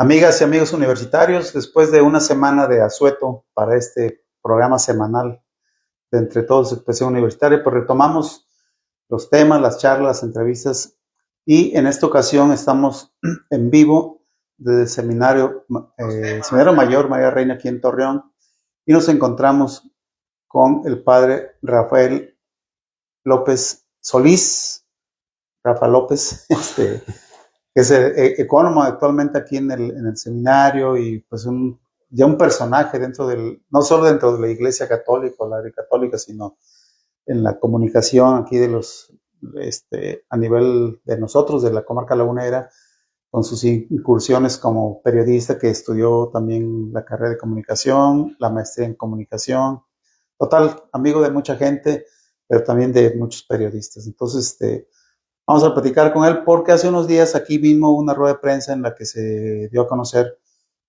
Amigas y amigos universitarios, después de una semana de asueto para este programa semanal de Entre Todos Expresión Universitaria, pues retomamos los temas, las charlas, las entrevistas y en esta ocasión estamos en vivo desde el Seminario Mayor María Reina aquí en Torreón y nos encontramos con el padre Rafael López Solís, Rafa López, que es ecónomo actualmente aquí en el seminario y pues ya un personaje no solo dentro de la Iglesia Católica o la Iglesia Católica, sino en la comunicación aquí a nivel de nosotros, de la comarca lagunera, con sus incursiones como periodista que estudió también la carrera de comunicación, la maestría en comunicación. Total, amigo de mucha gente, pero también de muchos periodistas. Entonces, vamos a platicar con él porque hace unos días aquí vimos una rueda de prensa en la que se dio a conocer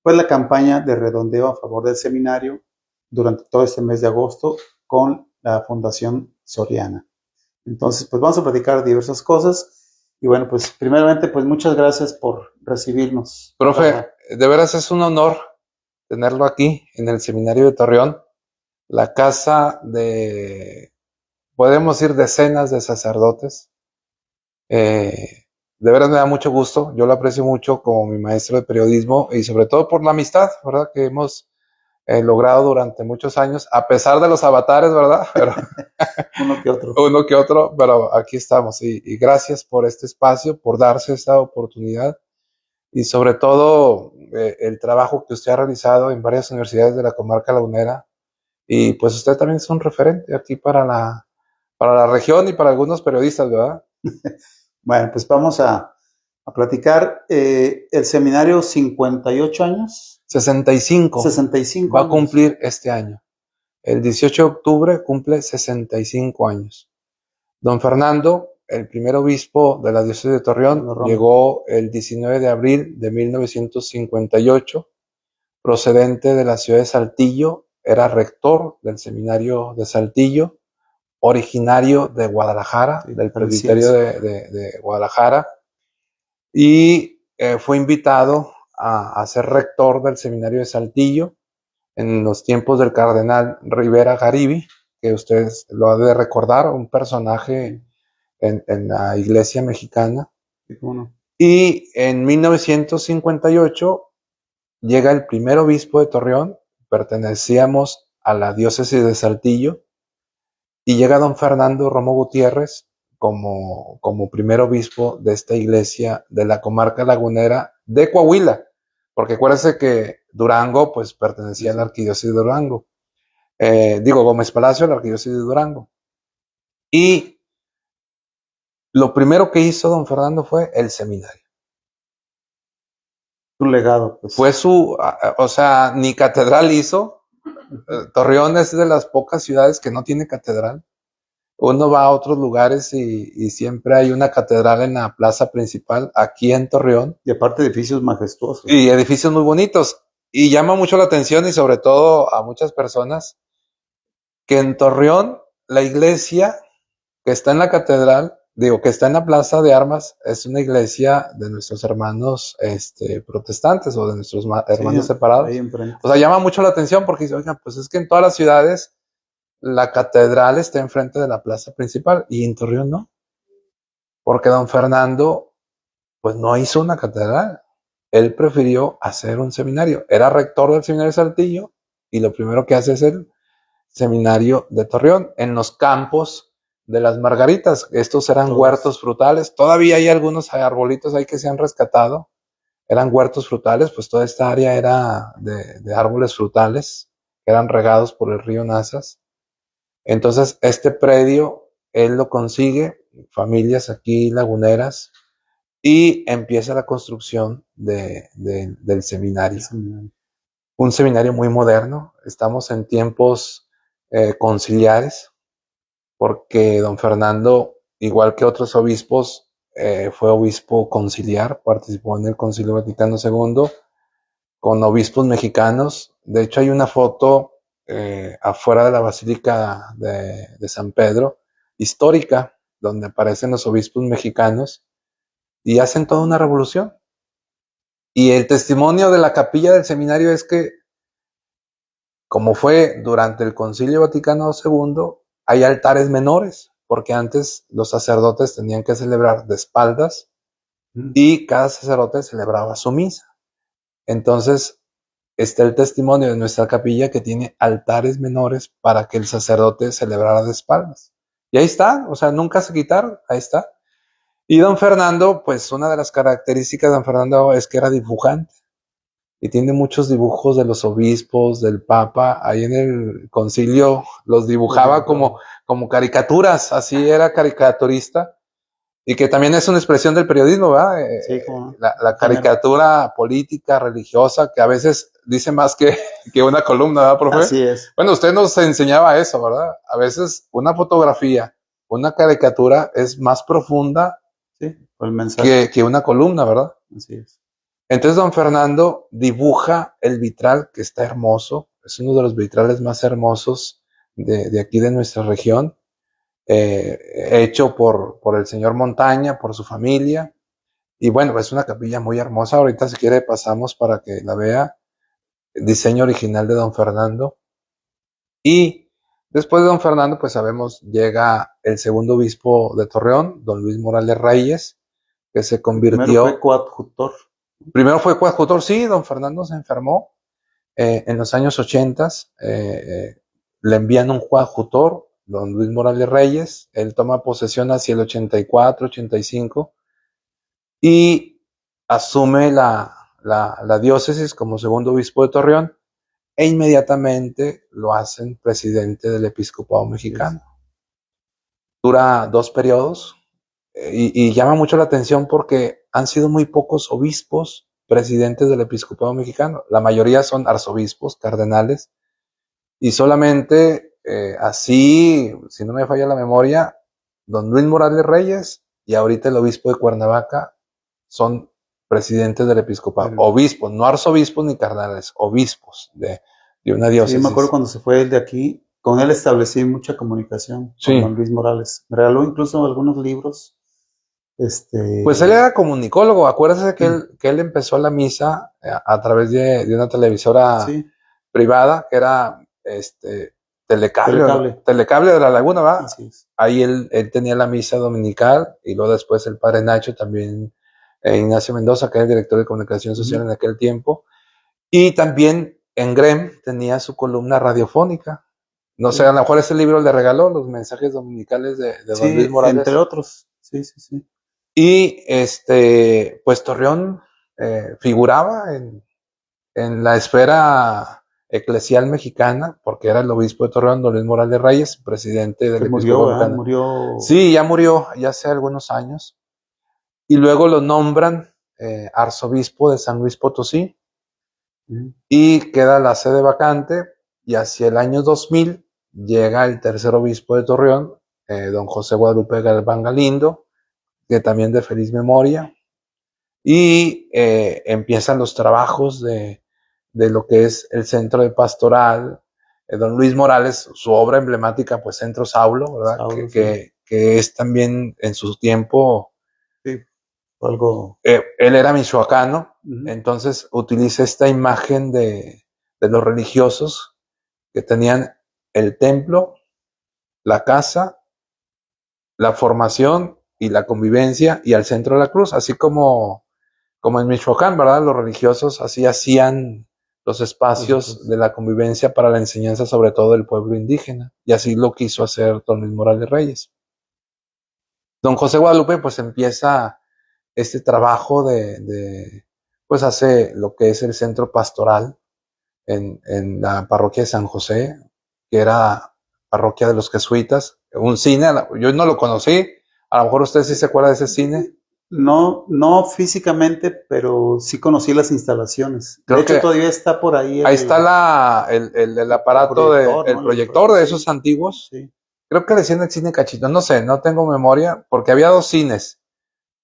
pues la campaña de redondeo a favor del seminario durante todo este mes de agosto con la Fundación Soriana. Entonces, pues vamos a platicar diversas cosas y bueno, pues primeramente, pues muchas gracias por recibirnos. Profe, de veras es un honor tenerlo aquí en el Seminario de Torreón, la casa de, podemos ir decenas de sacerdotes. De veras me da mucho gusto, yo lo aprecio mucho como mi maestro de periodismo y sobre todo por la amistad, ¿verdad? Que hemos logrado durante muchos años, a pesar de los avatares, ¿verdad? Pero uno que otro, pero aquí estamos y gracias por este espacio, por darse esta oportunidad y sobre todo el trabajo que usted ha realizado en varias universidades de la comarca lagunera y pues usted también es un referente aquí para la región y para algunos periodistas, ¿verdad? Bueno, pues vamos a platicar. El seminario, 58 años. 65. 65 va a cumplir este año. El 18 de octubre cumple 65 años. Don Fernando, el primer obispo de la diócesis de Torreón, llegó el 19 de abril de 1958, procedente de la ciudad de Saltillo, era rector del seminario de Saltillo, originario de Guadalajara, del presbiterio de Guadalajara, y fue invitado a ser rector del seminario de Saltillo en los tiempos del cardenal Rivera Garibi, que ustedes lo han de recordar, un personaje en la iglesia mexicana. Y en 1958 llega el primer obispo de Torreón, pertenecíamos a la diócesis de Saltillo, y llega don Fernando Romo Gutiérrez como primer obispo de esta iglesia de la comarca lagunera de Coahuila, porque acuérdense que Durango pues pertenecía a la arquidiócesis de Durango. Gómez Palacio, a la arquidiócesis de Durango. Y lo primero que hizo don Fernando fue el seminario. Su legado, pues. Fue ni catedral hizo. Torreón es de las pocas ciudades que no tiene catedral. Uno va a otros lugares y siempre hay una catedral en la plaza principal aquí en Torreón. Y aparte edificios majestuosos. Y edificios muy bonitos. Y llama mucho la atención y sobre todo a muchas personas que en Torreón la iglesia que está en la catedral, que está en la plaza de armas, es una iglesia de nuestros hermanos protestantes o de nuestros hermanos separados. O sea, llama mucho la atención porque dice, oigan, pues es que en todas las ciudades la catedral está enfrente de la plaza principal y en Torreón no. Porque don Fernando, pues no hizo una catedral. Él prefirió hacer un seminario. Era rector del seminario de Saltillo y lo primero que hace es el seminario de Torreón en los campos de las Margaritas. Estos eran huertos frutales. Todavía hay algunos arbolitos ahí que se han rescatado. Eran huertos frutales, pues toda esta área era de árboles frutales que eran regados por el río Nazas. Entonces, este predio, él lo consigue, familias aquí laguneras, y empieza la construcción del seminario. Un seminario muy moderno. Estamos en tiempos conciliares, porque don Fernando, igual que otros obispos, fue obispo conciliar, participó en el Concilio Vaticano II con obispos mexicanos. De hecho, hay una foto afuera de la Basílica de San Pedro, histórica, donde aparecen los obispos mexicanos y hacen toda una revolución. Y el testimonio de la capilla del seminario es que, como fue durante el Concilio Vaticano II, hay altares menores, porque antes los sacerdotes tenían que celebrar de espaldas y cada sacerdote celebraba su misa. Entonces, está el testimonio de nuestra capilla que tiene altares menores para que el sacerdote celebrara de espaldas. Y ahí está, o sea, nunca se quitaron, ahí está. Y don Fernando, pues una de las características de don Fernando es que era dibujante. Y tiene muchos dibujos de los obispos, del Papa. Ahí en el concilio los dibujaba como caricaturas, así era caricaturista. Y que también es una expresión del periodismo, ¿verdad? Sí, ¿cómo no? La caricatura política, religiosa, que a veces dice más que una columna, ¿verdad, profe? Así es. Bueno, usted nos enseñaba eso, ¿verdad? A veces una fotografía, una caricatura es más profunda, sí, el mensaje. que una columna, ¿verdad? Así es. Entonces don Fernando dibuja el vitral, que está hermoso, es uno de los vitrales más hermosos de aquí de nuestra región, hecho por el señor Montaña, por su familia, y bueno, es una capilla muy hermosa. Ahorita si quiere pasamos para que la vea, diseño original de don Fernando. Y después de don Fernando, pues sabemos, llega el segundo obispo de Torreón, don Luis Morales Reyes, que se convirtió... Primero fue coadjutor. Primero fue coadjutor, sí, don Fernando se enfermó en los años 80, le envían un coadjutor, don Luis Morales Reyes, él toma posesión hacia el 84, 85 y asume la diócesis como segundo obispo de Torreón e inmediatamente lo hacen presidente del episcopado mexicano. Dura 2 periodos y llama mucho la atención porque han sido muy pocos obispos presidentes del episcopado mexicano. La mayoría son arzobispos, cardenales, y solamente así, si no me falla la memoria, don Luis Morales Reyes y ahorita el obispo de Cuernavaca son presidentes del episcopado. Obispos, no arzobispos ni cardenales, obispos de una diócesis. Sí, me acuerdo cuando se fue él de aquí, con él establecí mucha comunicación con don Luis Morales. Me regaló incluso algunos libros. Pues él era comunicólogo, acuérdese que él empezó la misa a través de una televisora privada, que era Telecable de la Laguna, ¿va? Así es. Ahí él tenía la misa dominical y luego después el padre Nacho también, Ignacio Mendoza, que era el director de comunicación social en aquel tiempo, y también en GREM tenía su columna radiofónica. No sé, a lo mejor ese libro le regaló los mensajes dominicales de don Luis Morales. Entre otros, sí. Y pues Torreón figuraba en la esfera eclesial mexicana, porque era el obispo de Torreón, don Luis Morales Reyes, presidente del episcopado mexicano. Murió. Sí, ya murió, ya hace algunos años. Y luego lo nombran arzobispo de San Luis Potosí, y queda la sede vacante, y hacia el año 2000 llega el tercer obispo de Torreón, don José Guadalupe Galván Galindo, que también de feliz memoria, y empiezan los trabajos de lo que es el centro de pastoral. Don Luis Morales, su obra emblemática, pues Centro Saulo, ¿verdad? Que es también en su tiempo, algo. Él era michoacano, entonces utiliza esta imagen de los religiosos que tenían el templo, la casa, la formación y la convivencia, y al centro de la cruz, así como en Michoacán, ¿verdad? Los religiosos así hacían los espacios de la convivencia para la enseñanza, sobre todo del pueblo indígena, y así lo quiso hacer don Luis Morales Reyes. Don José Guadalupe pues empieza este trabajo pues hace lo que es el centro pastoral en la parroquia de San José, que era parroquia de los jesuitas, un cine, yo no lo conocí, a lo mejor usted sí se acuerda de ese cine. No físicamente, pero sí conocí las instalaciones. De hecho, todavía está por ahí. Ahí está el aparato, el proyector de esos antiguos. Sí. Creo que le decían el cine Cachito, no sé, no tengo memoria, porque había 2 cines,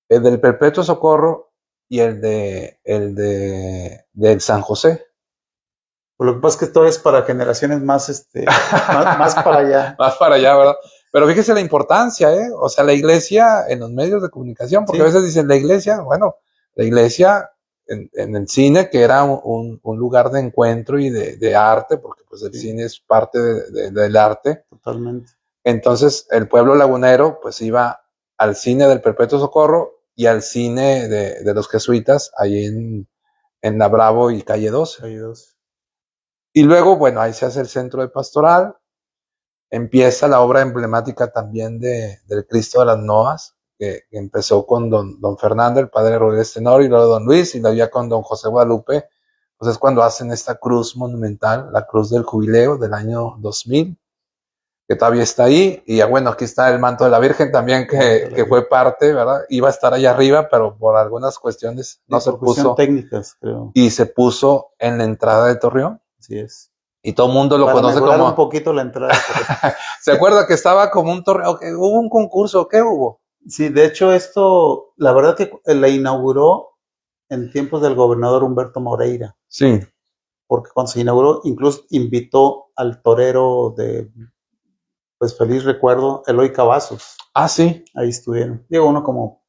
el del Perpetuo Socorro y el del San José. Pues lo que pasa es que todo es para generaciones más, más para allá. Más para allá, ¿verdad? Pero fíjese la importancia, o sea, la iglesia en los medios de comunicación, porque a veces dicen la iglesia, bueno, la iglesia en el cine, que era un lugar de encuentro y de arte, porque pues el cine es parte del arte. Totalmente. Entonces el pueblo lagunero pues iba al cine del Perpetuo Socorro y al cine de los jesuitas, ahí en la Bravo y Calle 12. Calle 12. Y luego, bueno, ahí se hace el centro de pastoral, empieza la obra emblemática también del Cristo de las Noas, que empezó con don Fernando, el padre Rodríguez Tenorio, y luego don Luis, y luego ya con don José Guadalupe, pues es cuando hacen esta cruz monumental, la cruz del jubileo del año 2000, que todavía está ahí, y ya bueno, aquí está el manto de la Virgen también, que fue parte, ¿verdad? Iba a estar allá arriba, pero por algunas cuestiones no se puso. Técnicas, creo. Y se puso en la entrada de Torreón. Así es. Y todo el mundo lo conoce como... un poquito la entrada. ¿Se acuerda que estaba como un torneo? ¿Hubo un concurso? ¿Qué hubo? Sí, de hecho esto, la verdad que la inauguró en tiempos del gobernador Humberto Moreira. Sí. Porque cuando se inauguró, incluso invitó al torero de, pues feliz recuerdo, Eloy Cavazos. Ah, sí. Ahí estuvieron. Digo, uno como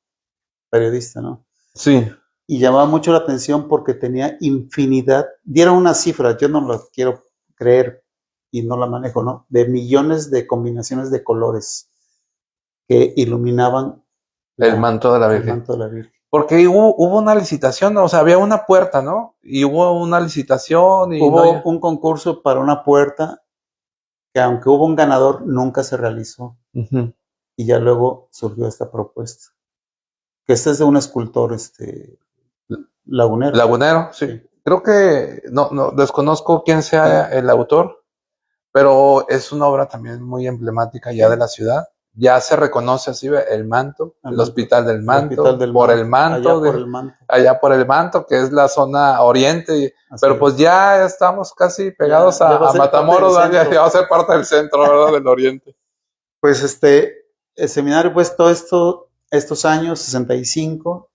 periodista, ¿no? Sí. Y llamaba mucho la atención porque tenía infinidad, dieron una cifra, yo no la quiero creer y no la manejo, ¿no? De millones de combinaciones de colores que iluminaban el manto de la Virgen. El manto de la Virgen. Porque hubo una licitación, o sea, había una puerta, ¿no? Y hubo una licitación. Y hubo un concurso para una puerta que aunque hubo un ganador, nunca se realizó. Uh-huh. Y ya luego surgió esta propuesta. Que este es de un escultor lagunero. Lagunero, sí. Creo que no desconozco quién sea el autor, pero es una obra también muy emblemática ya de la ciudad. Ya se reconoce así el manto, el Hospital del Manto, allá por el Manto, que es la zona oriente, pero pues ya estamos casi pegados a Matamoros, ya va a ser parte del centro, ¿verdad? Del oriente. Pues el seminario, pues todo estos años, 65,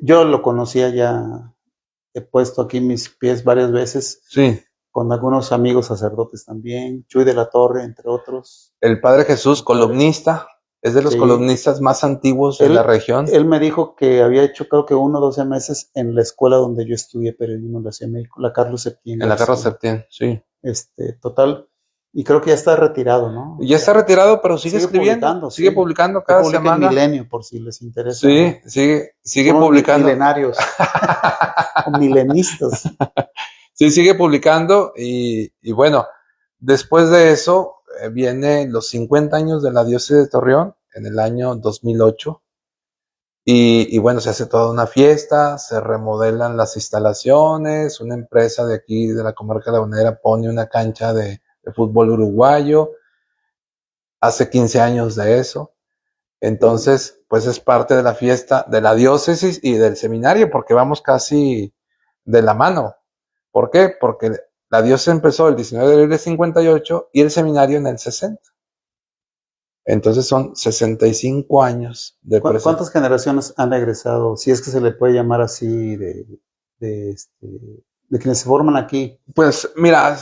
yo lo conocía ya, he puesto aquí mis pies varias veces. Sí. Con algunos amigos sacerdotes también, Chuy de la Torre, entre otros. El Padre Jesús, columnista, es de los columnistas más antiguos de la región. Él me dijo que había hecho creo que 1 o 12 meses en la escuela donde yo estudié periodismo en la Ciudad de México, la Carlos Septién. En la Carlos Septién, sí. Total, y creo que ya está retirado, ¿no? Ya está retirado, pero sigue escribiendo, sigue publicando cada semana. En Milenio, por si les interesa. Sí, sigue publicando. Milenarios, o milenistas. Sí, sigue publicando y bueno, después de eso vienen los 50 años de la diócesis de Torreón en el año 2008 y bueno, se hace toda una fiesta, se remodelan las instalaciones, una empresa de aquí de la comarca lagunera pone una cancha de fútbol uruguayo, hace 15 años de eso, entonces pues es parte de la fiesta de la diócesis y del seminario porque vamos casi de la mano. ¿Por qué? Porque la diócesis empezó el 19 de abril del 58 y el seminario en el 60. Entonces son 65 años de presencia. ¿Cuántas generaciones han egresado, si es que se le puede llamar así, de quienes se forman aquí? Pues mira,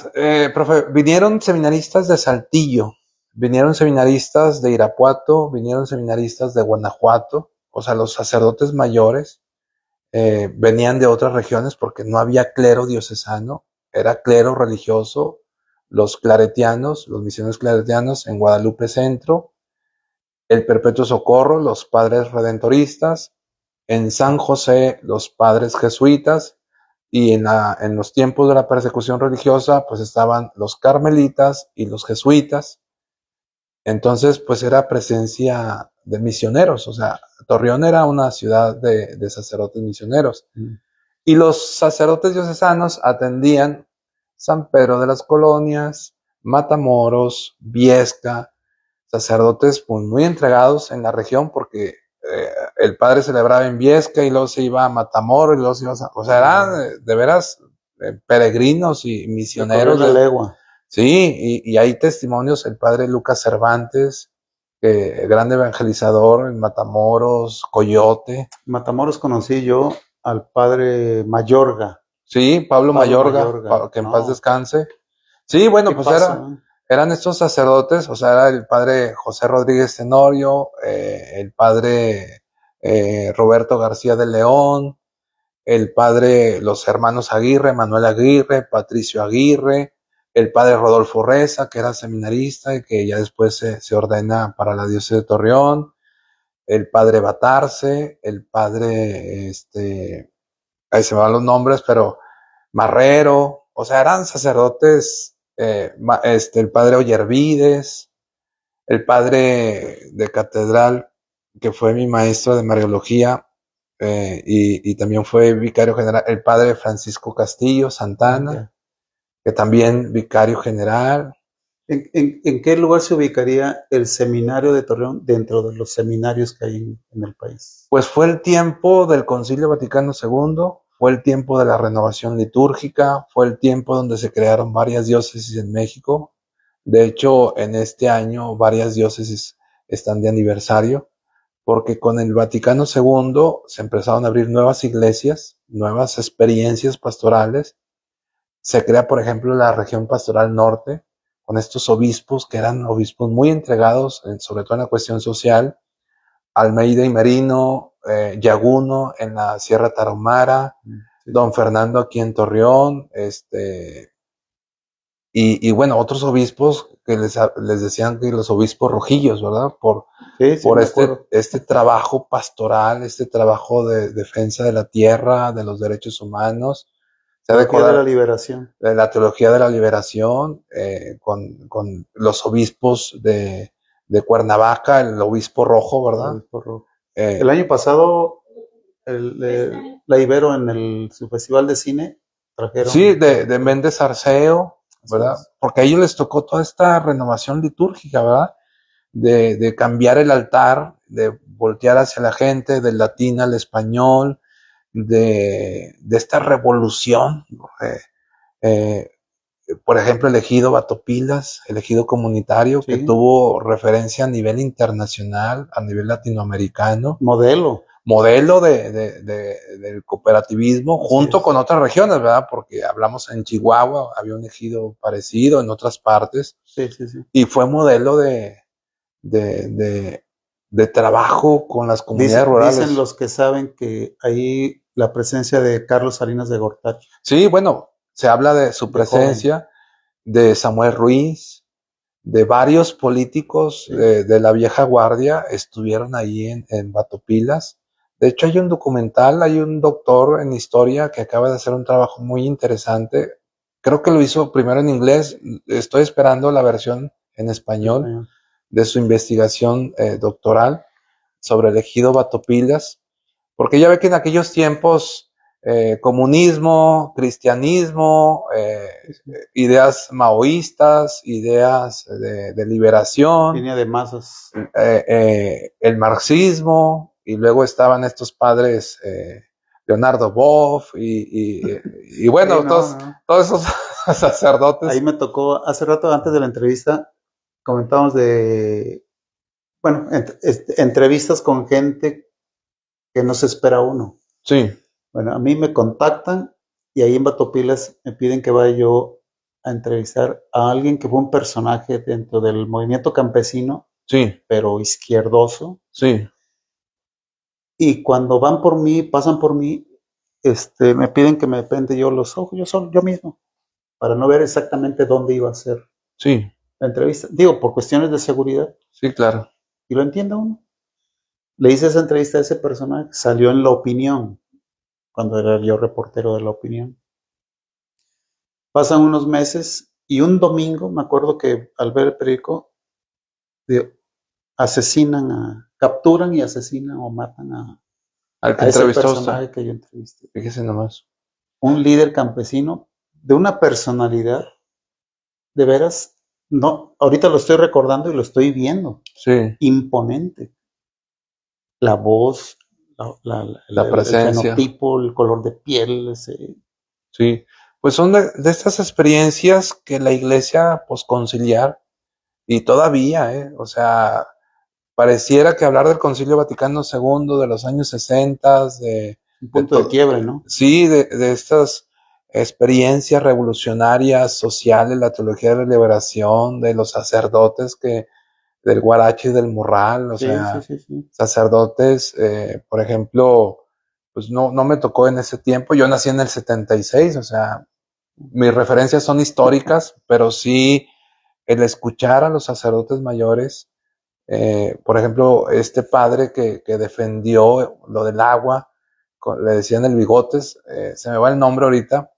profe, vinieron seminaristas de Saltillo, vinieron seminaristas de Irapuato, vinieron seminaristas de Guanajuato, o sea, los sacerdotes mayores. Venían de otras regiones porque no había clero diocesano, era clero religioso, los claretianos, los misioneros claretianos en Guadalupe Centro, el Perpetuo Socorro, los padres redentoristas, en San José los padres jesuitas y en los tiempos de la persecución religiosa pues estaban los carmelitas y los jesuitas. Entonces pues era presencia de misioneros, o sea, Torreón era una ciudad de sacerdotes misioneros. Y los sacerdotes diocesanos atendían San Pedro de las Colonias, Matamoros, Viesca, sacerdotes pues, muy entregados en la región porque el padre celebraba en Viesca y luego se iba a Matamoros y luego se iba o sea, eran de veras peregrinos y misioneros. De legua. Sí, y hay testimonios, el padre Lucas Cervantes, gran evangelizador en Matamoros, Coyote. Matamoros conocí yo al padre Mayorga. Sí, Pablo Mayorga, que en paz descanse. Sí, bueno, pues eran estos sacerdotes, o sea, era el padre José Rodríguez Tenorio, el padre Roberto García de León, los hermanos Aguirre, Manuel Aguirre, Patricio Aguirre, el padre Rodolfo Reza, que era seminarista y que ya después se ordena para la diócesis de Torreón, el padre Batarse, el padre, ahí se me van los nombres, pero Marrero, o sea, eran sacerdotes, el padre Ollervides, el padre de catedral, que fue mi maestro de Mariología, y también fue vicario general, el padre Francisco Castillo Santana, Okay. que también vicario general. ¿En qué lugar se ubicaría el seminario de Torreón dentro de los seminarios que hay en el país? Pues fue el tiempo del Concilio Vaticano II, fue el tiempo de la renovación litúrgica, fue el tiempo donde se crearon varias diócesis en México. De hecho, en este año varias diócesis están de aniversario, porque con el Vaticano II se empezaron a abrir nuevas iglesias, nuevas experiencias pastorales. Se crea, por ejemplo, la región pastoral norte, con estos obispos que eran obispos muy entregados, sobre todo en la cuestión social. Almeida y Merino, Yaguno en la Sierra Tarahumara, Sí. Don Fernando aquí en Torreón, y bueno, otros obispos que les decían que los obispos rojillos, ¿verdad? Por este trabajo pastoral, este trabajo de defensa de la tierra, de los derechos humanos. Teología de la liberación. De la teología de la liberación, con los obispos de Cuernavaca, el obispo rojo, ¿verdad? El obispo rojo. El año pasado, la Ibero en su festival de cine trajeron. Sí, de Méndez Arceo, ¿verdad? Porque a ellos les tocó toda esta renovación litúrgica, ¿verdad? De cambiar el altar, de voltear hacia la gente, del latín al español, de esta revolución. Por ejemplo, el ejido Batopilas, el ejido comunitario, Sí. que tuvo referencia a nivel internacional, a nivel latinoamericano. Modelo Del cooperativismo, junto con otras regiones, ¿verdad? Porque hablamos en Chihuahua, había un ejido parecido en otras partes. Sí. Y fue modelo de trabajo con las comunidades rurales. Dicen los que saben que ahí la presencia de Carlos Salinas de Gortari. Sí, bueno, se habla de su presencia, de Samuel Ruiz, de varios políticos de la vieja guardia estuvieron ahí en Batopilas. De hecho, hay un documental, hay un doctor en historia que acaba de hacer un trabajo muy interesante. Creo que lo hizo primero en inglés. Estoy esperando la versión en español de su investigación doctoral sobre el ejido Batopilas. Porque ya ve que en aquellos tiempos comunismo, cristianismo, ideas maoístas, ideas de liberación, línea de masas, el marxismo, y luego estaban estos padres, Leonardo Boff, y bueno, sí, todos esos sacerdotes. Ahí me tocó, hace rato antes de la entrevista, comentábamos de, bueno, entrevistas con gente que no se espera uno. Sí. Bueno, a mí me contactan y ahí en Batopilas me piden que vaya yo a entrevistar a alguien que fue un personaje dentro del movimiento campesino, sí, pero izquierdoso. Sí. Y cuando van por mí, pasan por mí, me piden que me pende yo los ojos, yo mismo, para no ver exactamente dónde iba a ser la entrevista. Digo, por cuestiones de seguridad. Sí, claro. Y lo entiende uno. Le hice esa entrevista a ese personaje, salió en La Opinión, cuando era yo reportero de La Opinión. Pasan unos meses y un domingo, me acuerdo que al ver el periódico, capturan y asesinan o matan al que a ese entrevistó personaje usted. que yo entrevisté. Fíjese nomás. Un líder campesino de una personalidad, de veras, no, ahorita lo estoy recordando y lo estoy viendo. Sí. Imponente. La voz, la presencia, el fenotipo, el color de piel. Sí, pues son de estas experiencias que la iglesia posconciliar, y todavía, o sea, pareciera que hablar del Concilio Vaticano II de los años 60, un punto de quiebre, ¿no? Sí, de estas experiencias revolucionarias, sociales, la teología de la liberación, de los sacerdotes del Guarache y del Morral, o sea, sacerdotes, por ejemplo, pues no me tocó en ese tiempo. Yo nací en el 76, o sea, mis referencias son históricas, pero sí el escuchar a los sacerdotes mayores, por ejemplo, este padre que defendió lo del agua, le decían el Bigotes, se me va el nombre ahorita,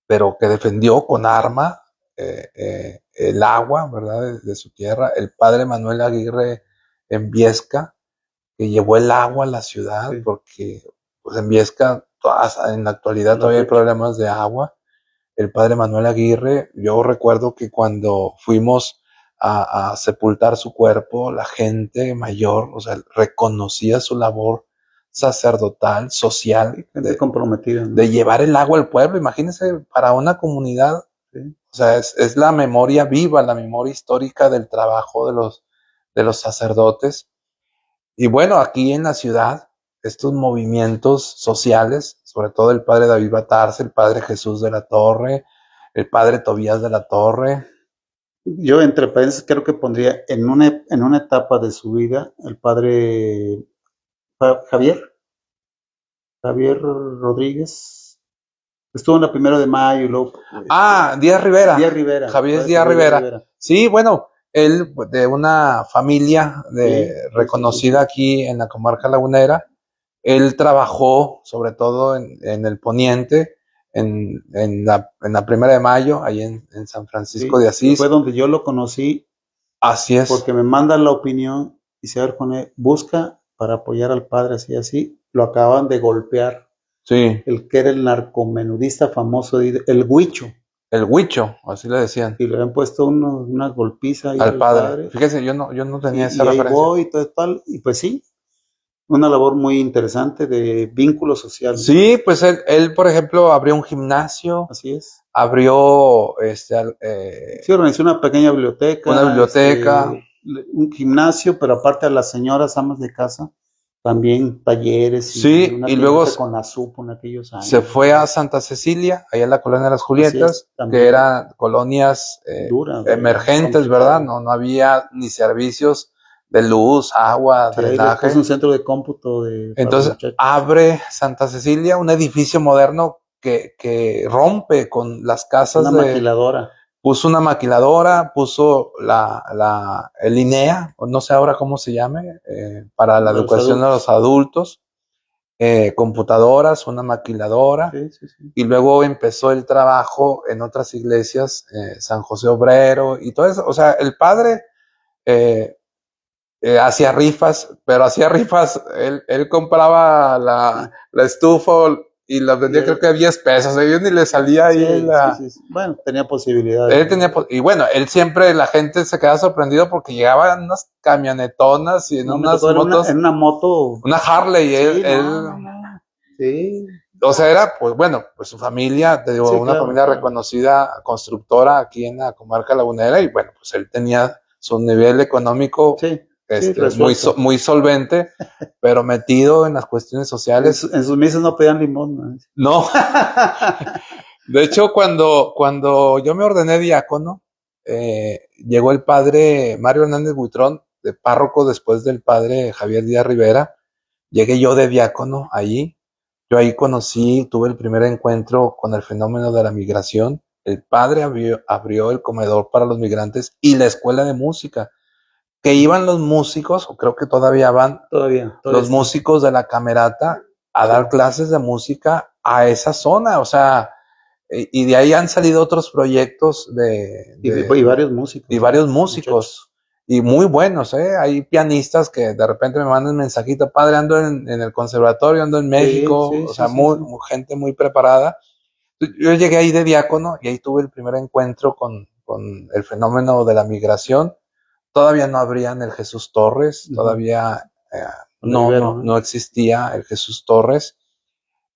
pero que defendió con arma el agua, ¿verdad? De su tierra, el padre Manuel Aguirre en Viesca, que llevó el agua a la ciudad, Sí. porque pues en Viesca en la actualidad todavía hay problemas de agua. El padre Manuel Aguirre, yo recuerdo que cuando fuimos a sepultar su cuerpo, la gente mayor, o sea, reconocía su labor sacerdotal, social, Gente comprometida, ¿no? de llevar el agua al pueblo. Imagínense, para una comunidad, Sí. o sea, es la memoria viva, la memoria histórica del trabajo de los sacerdotes. Y bueno, aquí en la ciudad, estos movimientos sociales, sobre todo el padre David Batarse, el padre Jesús de la Torre, el padre Tobías de la Torre. Yo, entre paréntesis, creo que pondría en una etapa de su vida el padre Javier Rodríguez. Estuvo en la 1 de Mayo y luego. Díaz Rivera. Díaz Rivera. Javier Díaz Rivera. Sí, bueno, él de una familia reconocida aquí en la comarca lagunera. Él trabajó sobre todo en el poniente, en la 1 de Mayo, ahí en San Francisco de Asís. Fue donde yo lo conocí. Así es. Porque me mandan la opinión y se va con él, busca para apoyar al padre así. Lo acaban de golpear. Sí. El que era el narcomenudista famoso, el Huicho. El Huicho, así le decían. Y le habían puesto una golpiza ahí al padre. Fíjese, yo no tenía esa referencia. Ahí voy y todo tal, y pues sí, una labor muy interesante de vínculo social. Sí, pues él, por ejemplo, abrió un gimnasio. Así es. Abrió, sí, organizó una pequeña biblioteca. Una biblioteca. Un gimnasio, pero aparte a las señoras amas de casa, también talleres. Sí, y luego con la SUP en aquellos años. Se fue a Santa Cecilia, allá en la colonia de las Julietas, que eran colonias emergentes, ¿verdad? No había ni servicios de luz, agua, drenaje. Es un centro de cómputo. Entonces abre Santa Cecilia, un edificio moderno que rompe con las casas. Una maquiladora. Puso una maquiladora, puso el INEA, no sé ahora cómo se llame, para la educación de los adultos. Computadoras, una maquiladora. Sí. Y luego empezó el trabajo en otras iglesias, San José Obrero y todo eso. O sea, el padre hacía rifas, pero hacía rifas, él compraba la estufa y la vendía creo que a 10 pesos, a ellos ni le salía ahí sí. Bueno, tenía posibilidades. Y bueno, él siempre, la gente se quedaba sorprendido porque llegaban unas camionetonas y en unas motos. En una moto. Una Harley, Sí. O sea, era, pues bueno, pues su familia, te digo, una familia reconocida, constructora aquí en la comarca lagunera, y bueno, pues él tenía su nivel económico muy solvente, pero metido en las cuestiones sociales. En sus misas no pedían limón. No. De hecho, cuando yo me ordené diácono, llegó el padre Mario Hernández Buitrón, de párroco después del padre Javier Díaz Rivera. Llegué yo de diácono allí. Yo ahí tuve el primer encuentro con el fenómeno de la migración. El padre abrió el comedor para los migrantes y la escuela de música. Que iban los músicos, o creo que todavía van, los músicos de la Camerata a dar clases de música a esa zona. O sea, y de ahí han salido otros proyectos y varios músicos. Y varios músicos. Y muy buenos, Hay pianistas que de repente me mandan un mensajito, padre, ando en el conservatorio, ando en México, gente muy preparada. Yo llegué ahí de diácono y ahí tuve el primer encuentro con el fenómeno de la migración. Todavía no abrían el Jesús Torres, todavía no existía el Jesús Torres.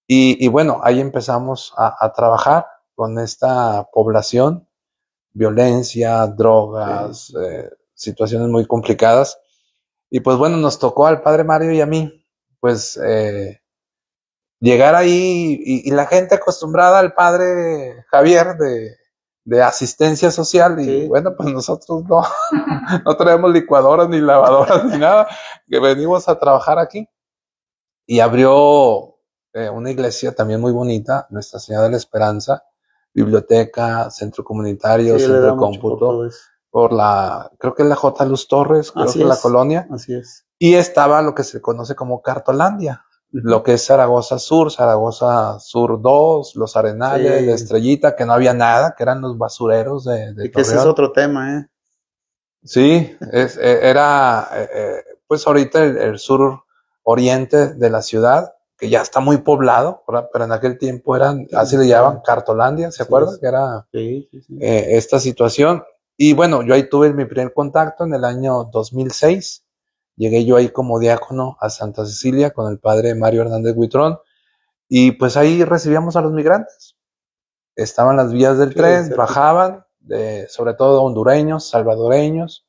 Y bueno, ahí empezamos a trabajar con esta población, violencia, drogas, situaciones muy complicadas. Y pues bueno, nos tocó al padre Mario y a mí, pues llegar ahí y la gente acostumbrada al padre Javier de asistencia social y bueno, pues nosotros no traemos licuadoras ni lavadoras ni nada, que venimos a trabajar aquí. Y abrió una iglesia también muy bonita, Nuestra Señora de la Esperanza, biblioteca, centro comunitario, Sí, le centro da de mucho por cómputo, todo eso. creo que es la J. Luz Torres, creo Así que es la es, colonia, así es. y estaba lo que se conoce como Cartolandia, lo que es Zaragoza Sur 2, Los Arenales, La Sí, Estrellita, que no había nada, que eran los basureros de y que ese es Torreón. otro tema, ¿eh? Sí, era, pues ahorita el sur oriente de la ciudad, que ya está muy poblado, ¿verdad? Pero en aquel tiempo eran, así le llamaban, Cartolandia, ¿se Así acuerdan? es. Que era Sí, sí, sí. esta situación. Y bueno, yo ahí tuve mi primer contacto en el año 2006. Llegué yo ahí como diácono a Santa Cecilia con el padre Mario Hernández Huitrón, y pues ahí recibíamos a los migrantes. Estaban las vías del Sí, tren, cerquita. bajaban, sobre todo hondureños, salvadoreños,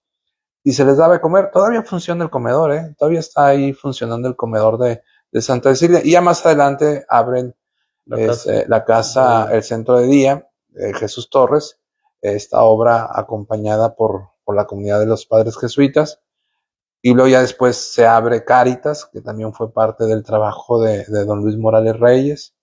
y se les daba de comer. Todavía funciona el comedor, ¿eh? Todavía está ahí funcionando el comedor de Santa Cecilia. Y ya más adelante abren la casa, el centro de día, Jesús Torres, esta obra acompañada por la comunidad de los padres jesuitas. Y luego ya después se abre Cáritas, que también fue parte del trabajo de don Luis Morales Reyes.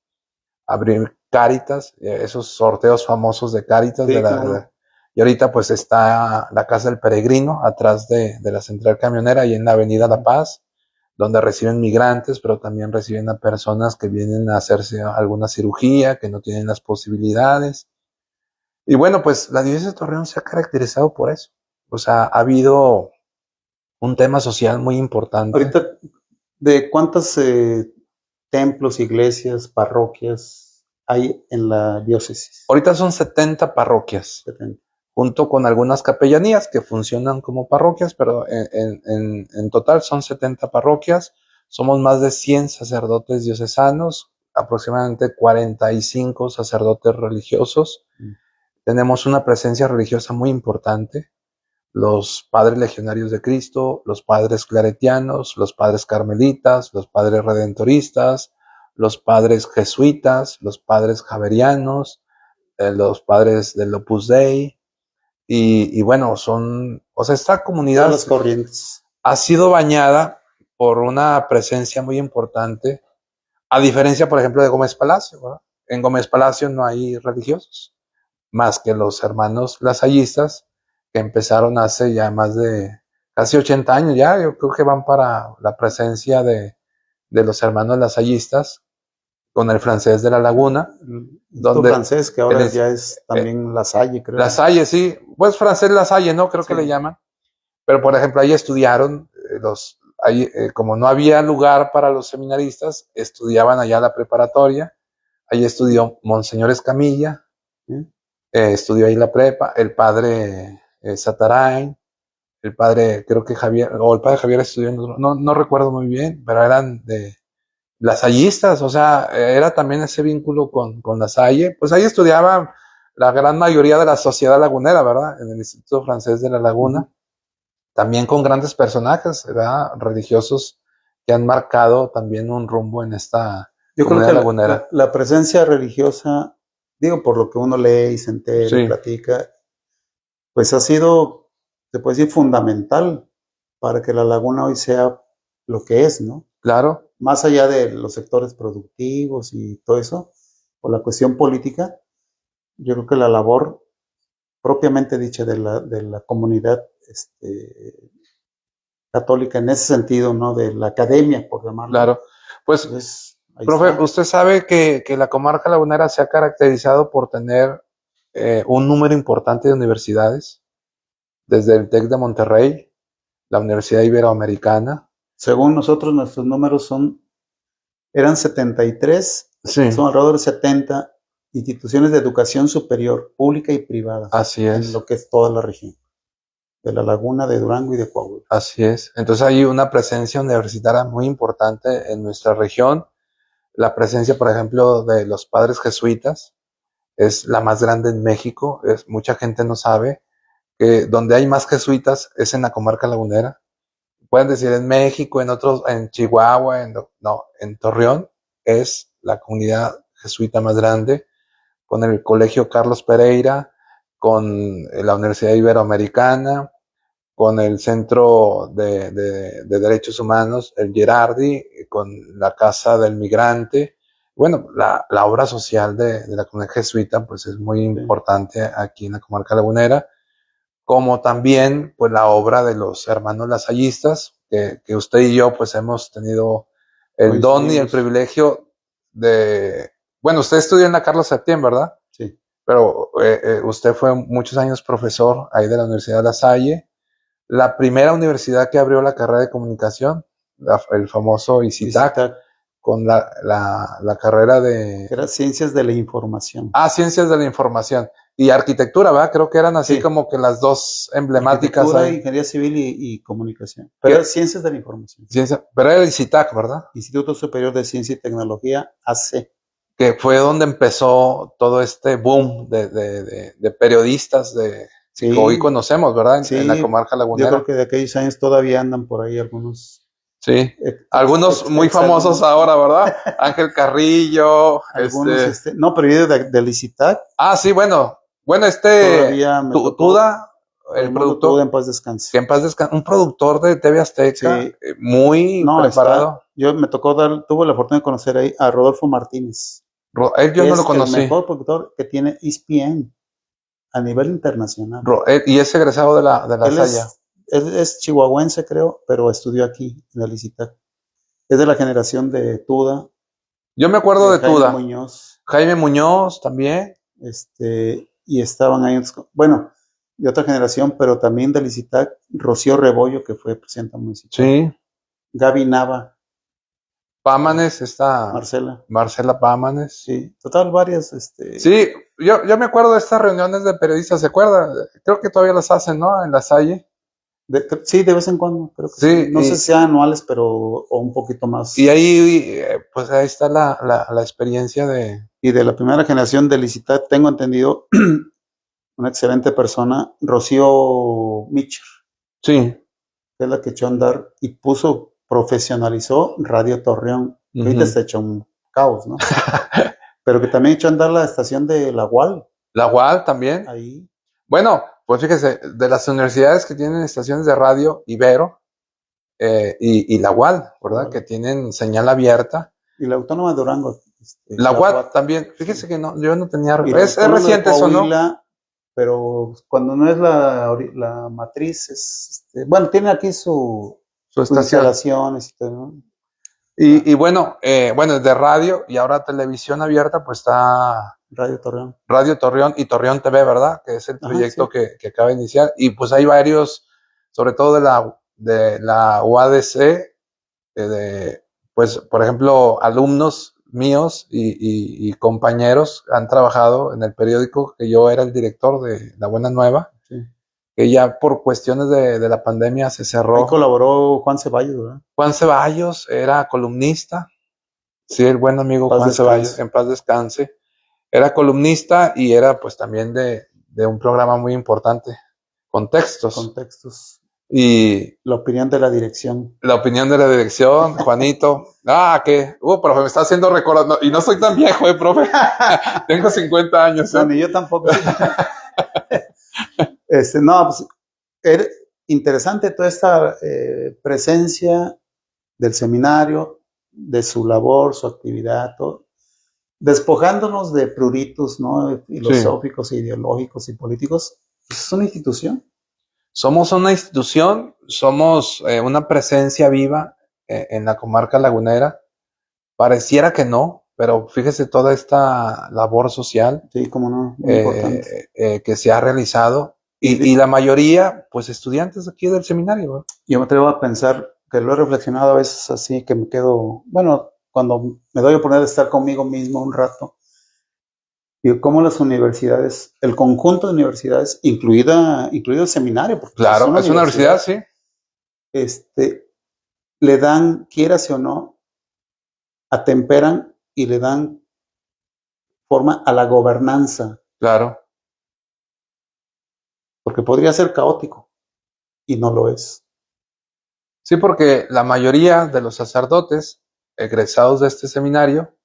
Abrir Cáritas, esos sorteos famosos de Cáritas. Sí, cómo no. Y ahorita pues está la Casa del Peregrino, atrás de la central camionera, y en la Avenida La Paz, donde reciben migrantes, pero también reciben a personas que vienen a hacerse alguna cirugía, que no tienen las posibilidades. Y bueno, pues la diócesis de Torreón se ha caracterizado por eso. O sea, ha habido un tema social muy importante. Ahorita, ¿de cuántos templos, iglesias, parroquias hay en la diócesis? Ahorita son 70 parroquias, 70. junto con algunas capellanías que funcionan como parroquias, pero en total son 70 parroquias. Somos más de 100 sacerdotes diocesanos, aproximadamente 45 sacerdotes religiosos. Tenemos una presencia religiosa muy importante. Los padres legionarios de Cristo, los padres claretianos, los padres carmelitas, los padres redentoristas, los padres jesuitas, los padres javerianos, los padres del Opus Dei. Y bueno, o sea, esta Todas comunidad las corrientes. ha sido bañada por una presencia muy importante, a diferencia, por ejemplo, de Gómez Palacio, ¿verdad? En Gómez Palacio no hay religiosos, más que los hermanos lasallistas, que empezaron hace ya más de casi 80 años ya. Yo creo que van para la presencia de los hermanos lasallistas con el francés de la Laguna, Esto donde francés, que ahora ya es también La Salle, creo. La Salle, sí, pues francés La Salle, ¿no? Creo que le llaman. Pero, por ejemplo, ahí estudiaron, como no había lugar para los seminaristas, estudiaban allá la preparatoria. Ahí estudió Monseñor Escamilla, estudió ahí la prepa, el padre Satarain, el padre, creo que Javier, o el padre Javier estudió en otro, no recuerdo muy bien, pero eran de lasallistas, o sea, era también ese vínculo con La Salle. Pues ahí estudiaban la gran mayoría de la sociedad lagunera, ¿verdad? En el Instituto Francés de la Laguna. También con grandes personajes, ¿verdad? Religiosos que han marcado también un rumbo en esta Yo creo comunidad que lagunera. la presencia religiosa, digo, por lo que uno lee y se entera y Sí, platica, pues ha sido, se puede decir, fundamental para que la laguna hoy sea lo que es, ¿no? claro, Más allá de los sectores productivos y todo eso, o la cuestión política, yo creo que la labor propiamente dicha de la comunidad católica en ese sentido, ¿no? De la academia, por llamarlo. claro. Pues, Entonces, ahí profe, está. usted sabe que la comarca lagunera se ha caracterizado por tener un número importante de universidades, desde el TEC de Monterrey, la Universidad Iberoamericana. Según nosotros, nuestros números eran 73, Sí, son alrededor de 70 instituciones de educación superior, pública y privada, así en es. lo que es toda la región, de la Laguna, de Durango y de Coahuila. Así es. Entonces hay una presencia universitaria muy importante en nuestra región. La presencia, por ejemplo, de los padres jesuitas es la más grande en México. Mucha gente no sabe que donde hay más jesuitas es en la comarca lagunera. Pueden decir en México, en otros, en Chihuahua, no, en Torreón es la comunidad jesuita más grande, con el Colegio Carlos Pereira, con la Universidad Iberoamericana, con el Centro de Derechos Humanos, el Gerardi, con la Casa del Migrante, Bueno, la obra social de la comunidad jesuita pues es muy importante aquí en la comarca lagunera, como también pues la obra de los hermanos lasallistas, que usted y yo pues hemos tenido el don y el privilegio de... Bueno, usted estudió en la Carlos Septién, ¿verdad? Sí. Pero usted fue muchos años profesor ahí de la Universidad de La Salle, la primera universidad que abrió la carrera de comunicación, el famoso ICITAC, con la carrera de... Era Ciencias de la Información. Ciencias de la Información. Y arquitectura, ¿verdad? Creo que eran así como que las dos emblemáticas. Arquitectura, ingeniería civil y comunicación. Pero era Ciencias de la Información. Pero era el ICITAC, ¿verdad? Instituto Superior de Ciencia y Tecnología, AC. Que fue donde empezó todo este boom de periodistas que hoy conocemos, ¿verdad? En la comarca lagunera. Yo creo que de aquellos años todavía andan por ahí algunos. Sí, algunos muy famosos ahora, ¿verdad? Ángel Carrillo. Algunos, no, pero yo del ICITAC. Sí, bueno, Tuda, el productor. Tuda, en paz descanse. Que en paz descanse. Un productor de TV Azteca, muy preparado. Yo tuve la fortuna de conocer ahí a Rodolfo Martínez. Yo no lo conocí. El mejor productor que tiene ESPN a nivel internacional. Y es egresado de la Salle. Él es chihuahuense, creo, pero estudió aquí en el ICITAC. Es de la generación de Tuda. Yo me acuerdo de Tuda. Muñoz. Jaime Muñoz también. Y estaban ahí, bueno, de otra generación, pero también del ICITAC, Rocío Rebollo, que fue presidenta municipal. Sí. Gaby Nava. Pámanes, Marcela Pámanes. Sí, total, varias. Sí, yo me acuerdo de estas reuniones de periodistas, ¿se acuerda? Creo que todavía las hacen, ¿no? En La Salle. Sí, de vez en cuando, creo que sí. No sé si sean anuales, pero o un poquito más. Y ahí, pues ahí está la experiencia de... Y de la primera generación de ICITAC, tengo entendido, una excelente persona, Rocío Mitcher. Sí. Que es la que echó a andar y profesionalizó Radio Torreón. Ahorita está hecho un caos, ¿no? Pero que también echó a andar la estación de La UAL. La UAL también. Ahí. Bueno, pues fíjese, de las universidades que tienen estaciones de radio, Ibero y la UAL, ¿verdad? Que tienen señal abierta. Y la Autónoma de Durango. La UAT también. Fíjese que no, yo no tenía... Es reciente eso, ¿no? Pero cuando no es la matriz, bueno, tiene aquí sus instalaciones y todo, ¿no? Y bueno, de radio y ahora televisión abierta, pues está Radio Torreón. Radio Torreón y Torreón TV, ¿verdad? Que es el proyecto que acaba de iniciar. Y pues hay varios, sobre todo de la UADC, pues, por ejemplo, alumnos míos y compañeros han trabajado en el periódico que yo era el director de La Buena Nueva, que ya por cuestiones de la pandemia se cerró. Ahí colaboró Juan Ceballos, ¿verdad? Juan Ceballos era columnista, sí, el buen amigo Juan Ceballos, en paz descanse. Era columnista y era pues también de un programa muy importante, Contextos. Y la opinión de la dirección. La opinión de la dirección, Juanito. Profe, me está haciendo recordar. Y no soy tan viejo, profe. Tengo 50 años. No, ni yo tampoco. No, pues, era interesante toda esta presencia del seminario, de su labor, su actividad, todo, despojándonos de pruritos, ¿no? Filosóficos, ideológicos y políticos. Es una institución. Somos una institución, somos una presencia viva en la comarca lagunera. Pareciera que no, pero fíjese toda esta labor social. Sí, cómo no, muy importante. Que se ha realizado. Y la mayoría, pues estudiantes aquí del seminario, ¿no? Yo me atrevo a pensar que lo he reflexionado a veces así, que me quedo, bueno, cuando me doy a poner de estar conmigo mismo un rato, y cómo las universidades, el conjunto de universidades, incluido el seminario, porque claro, es una universidad, sí. Le dan, quieras o no, atemperan y le dan forma a la gobernanza. Claro. Porque podría ser caótico, y no lo es. Sí, porque la mayoría de los sacerdotes egresados de este seminario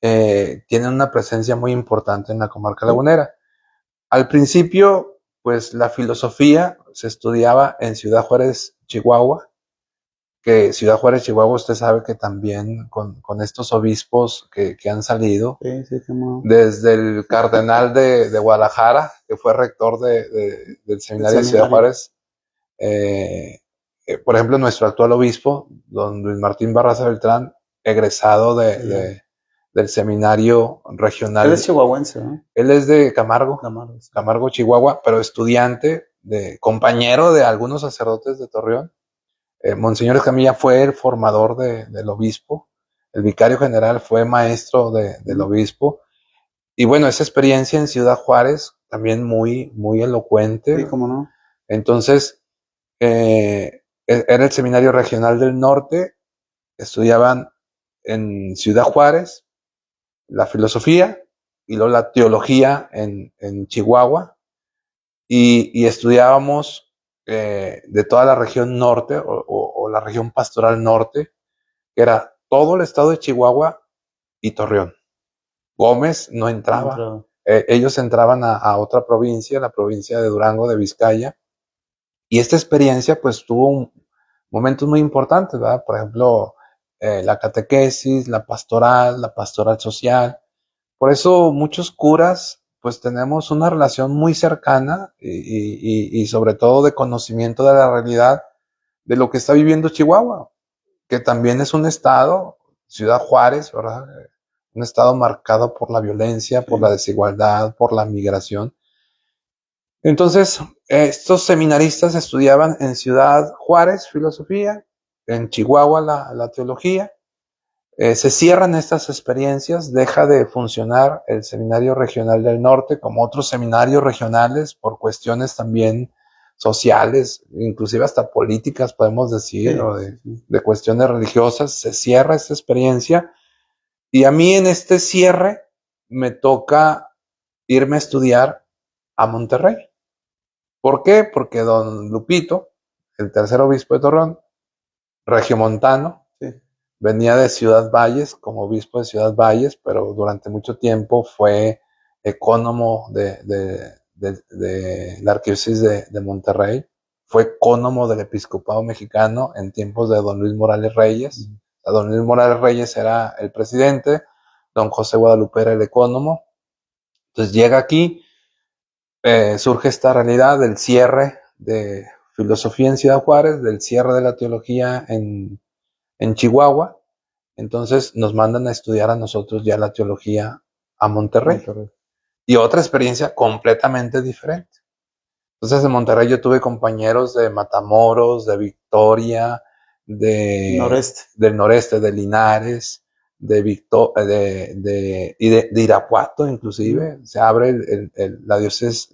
tienen una presencia muy importante en la comarca lagunera. Al principio, pues la filosofía se estudiaba en Ciudad Juárez, Chihuahua, que Ciudad Juárez, Chihuahua, usted sabe que también con estos obispos que han salido, Sí, desde el cardenal de Guadalajara, que fue rector del seminario de Ciudad Juárez, por ejemplo, nuestro actual obispo, don Luis Martín Barraza Beltrán, egresado del seminario regional. Él es chihuahuense, ¿no? Él es de Camargo, Chihuahua, pero estudiante, compañero de algunos sacerdotes de Torreón. Monseñor Escamilla fue el formador del obispo, el vicario general fue maestro del obispo, y bueno, esa experiencia en Ciudad Juárez también muy, muy elocuente. Sí, cómo no. Entonces, era el Seminario Regional del Norte, estudiaban en Ciudad Juárez la filosofía y luego la teología en Chihuahua, y estudiábamos de toda la región norte o la región pastoral norte, que era todo el estado de Chihuahua y Torreón. Gómez no entraba. Ellos entraban a otra provincia, la provincia de Durango, de Vizcaya, y esta experiencia pues tuvo momentos muy importantes, ¿verdad? Por ejemplo, la catequesis, la pastoral social. Por eso muchos curas pues tenemos una relación muy cercana y sobre todo de conocimiento de la realidad de lo que está viviendo Chihuahua, que también es un estado, Ciudad Juárez, ¿verdad? Un estado marcado por la violencia, por la desigualdad, por la migración. Entonces, estos seminaristas estudiaban en Ciudad Juárez filosofía, en Chihuahua la teología. Se cierran estas experiencias, deja de funcionar el Seminario Regional del Norte como otros seminarios regionales por cuestiones también sociales, inclusive hasta políticas, podemos decir, o de cuestiones religiosas. Se cierra esta experiencia y a mí en este cierre me toca irme a estudiar a Monterrey. ¿Por qué? Porque don Lupito, el tercer obispo de Torreón, regiomontano, venía de Ciudad Valles, como obispo de Ciudad Valles, pero durante mucho tiempo fue ecónomo de la arquidiócesis de Monterrey, fue ecónomo del episcopado mexicano en tiempos de don Luis Morales Reyes. Don Luis Morales Reyes era el presidente, don José Guadalupe era el ecónomo. Entonces llega aquí, surge esta realidad del cierre de filosofía en Ciudad Juárez, del cierre de la teología en Chihuahua. Entonces nos mandan a estudiar a nosotros ya la teología a Monterrey. Y otra experiencia completamente diferente. Entonces en Monterrey yo tuve compañeros de Matamoros, de Victoria, del noreste, de Linares, de Irapuato inclusive. Se abre la diócesis,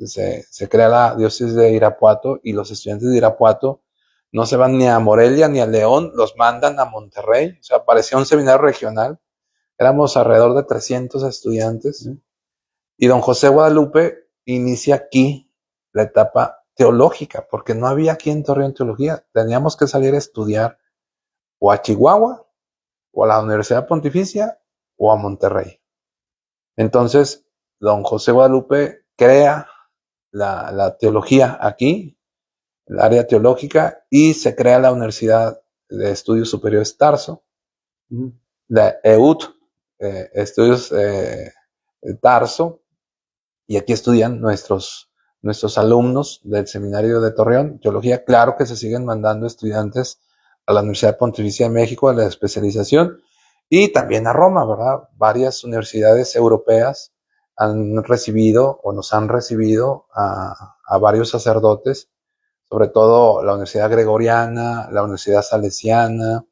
se crea la diócesis de Irapuato, y los estudiantes de Irapuato no se van ni a Morelia ni a León, los mandan a Monterrey. O sea, parecía un seminario regional. Éramos alrededor de 300 estudiantes. Y don José Guadalupe inicia aquí la etapa teológica, porque no había aquí en Torreón teología. Teníamos que salir a estudiar o a Chihuahua, o a la Universidad Pontificia, o a Monterrey. Entonces, don José Guadalupe crea la teología aquí, el área teológica, y se crea la Universidad de Estudios Superiores Tarso, la EUT, Estudios Tarso, y aquí estudian nuestros alumnos del seminario de Torreón, teología. Claro que se siguen mandando estudiantes a la Universidad Pontificia de México, a la especialización, y también a Roma, ¿verdad? Varias universidades europeas han recibido o nos han recibido a varios sacerdotes, sobre todo la Universidad Gregoriana, la Universidad Salesiana.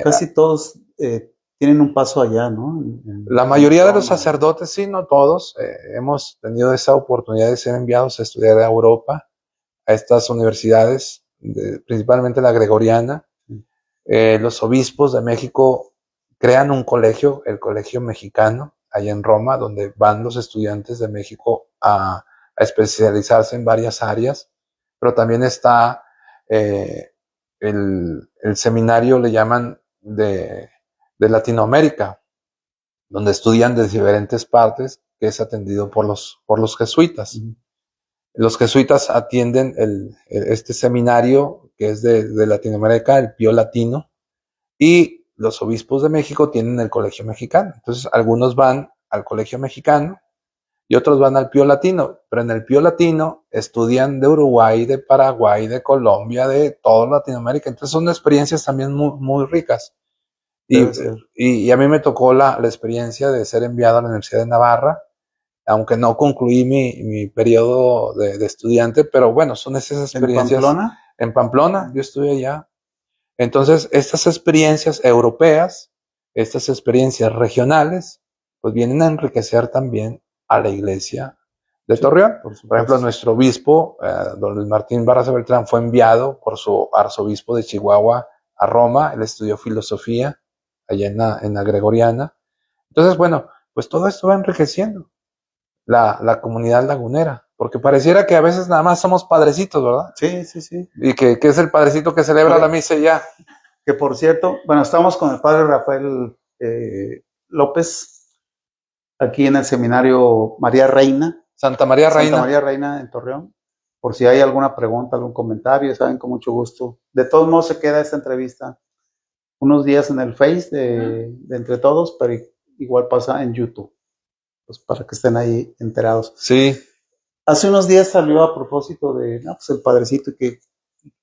Casi todos tienen un paso allá, ¿no? La mayoría de los sacerdotes, sí, no todos, hemos tenido esa oportunidad de ser enviados a estudiar a Europa, a estas universidades, principalmente la Gregoriana. Los obispos de México crean un colegio, el Colegio Mexicano, allá en Roma, donde van los estudiantes de México a especializarse en varias áreas, pero también está el seminario, le llaman, de Latinoamérica, donde estudian de diferentes partes, que es atendido por los jesuitas. Los jesuitas atienden este seminario que es de Latinoamérica, el Pío Latino, y los obispos de México tienen el Colegio Mexicano. Entonces, algunos van al Colegio Mexicano y otros van al Pío Latino, pero en el Pío Latino estudian de Uruguay, de Paraguay, de Colombia, de toda Latinoamérica. Entonces, son experiencias también muy, muy ricas. Y a mí me tocó la experiencia de ser enviado a la Universidad de Navarra, aunque no concluí mi periodo de estudiante, pero bueno, son esas experiencias. ¿En Pamplona? En Pamplona, yo estuve allá. Entonces, estas experiencias europeas, estas experiencias regionales, pues vienen a enriquecer también a la iglesia de Torreón. Por ejemplo, nuestro obispo, don Luis Martín Barraza Beltrán, fue enviado por su arzobispo de Chihuahua a Roma. Él estudió filosofía allá en la Gregoriana. Entonces, bueno, pues todo esto va enriqueciendo la comunidad lagunera, porque pareciera que a veces nada más somos padrecitos, ¿verdad? Sí, sí, sí. Y que es el padrecito que celebra la misa y ya. Que por cierto, bueno, estamos con el padre Rafael López, aquí en el seminario María Reina. Santa María Reina. Santa María Reina en Torreón. Por si hay alguna pregunta, algún comentario, saben, con mucho gusto. De todos modos se queda esta entrevista unos días en el Face de Entre Todos, pero igual pasa en YouTube. Pues para que estén ahí enterados. Sí. Hace unos días salió a propósito de pues el padrecito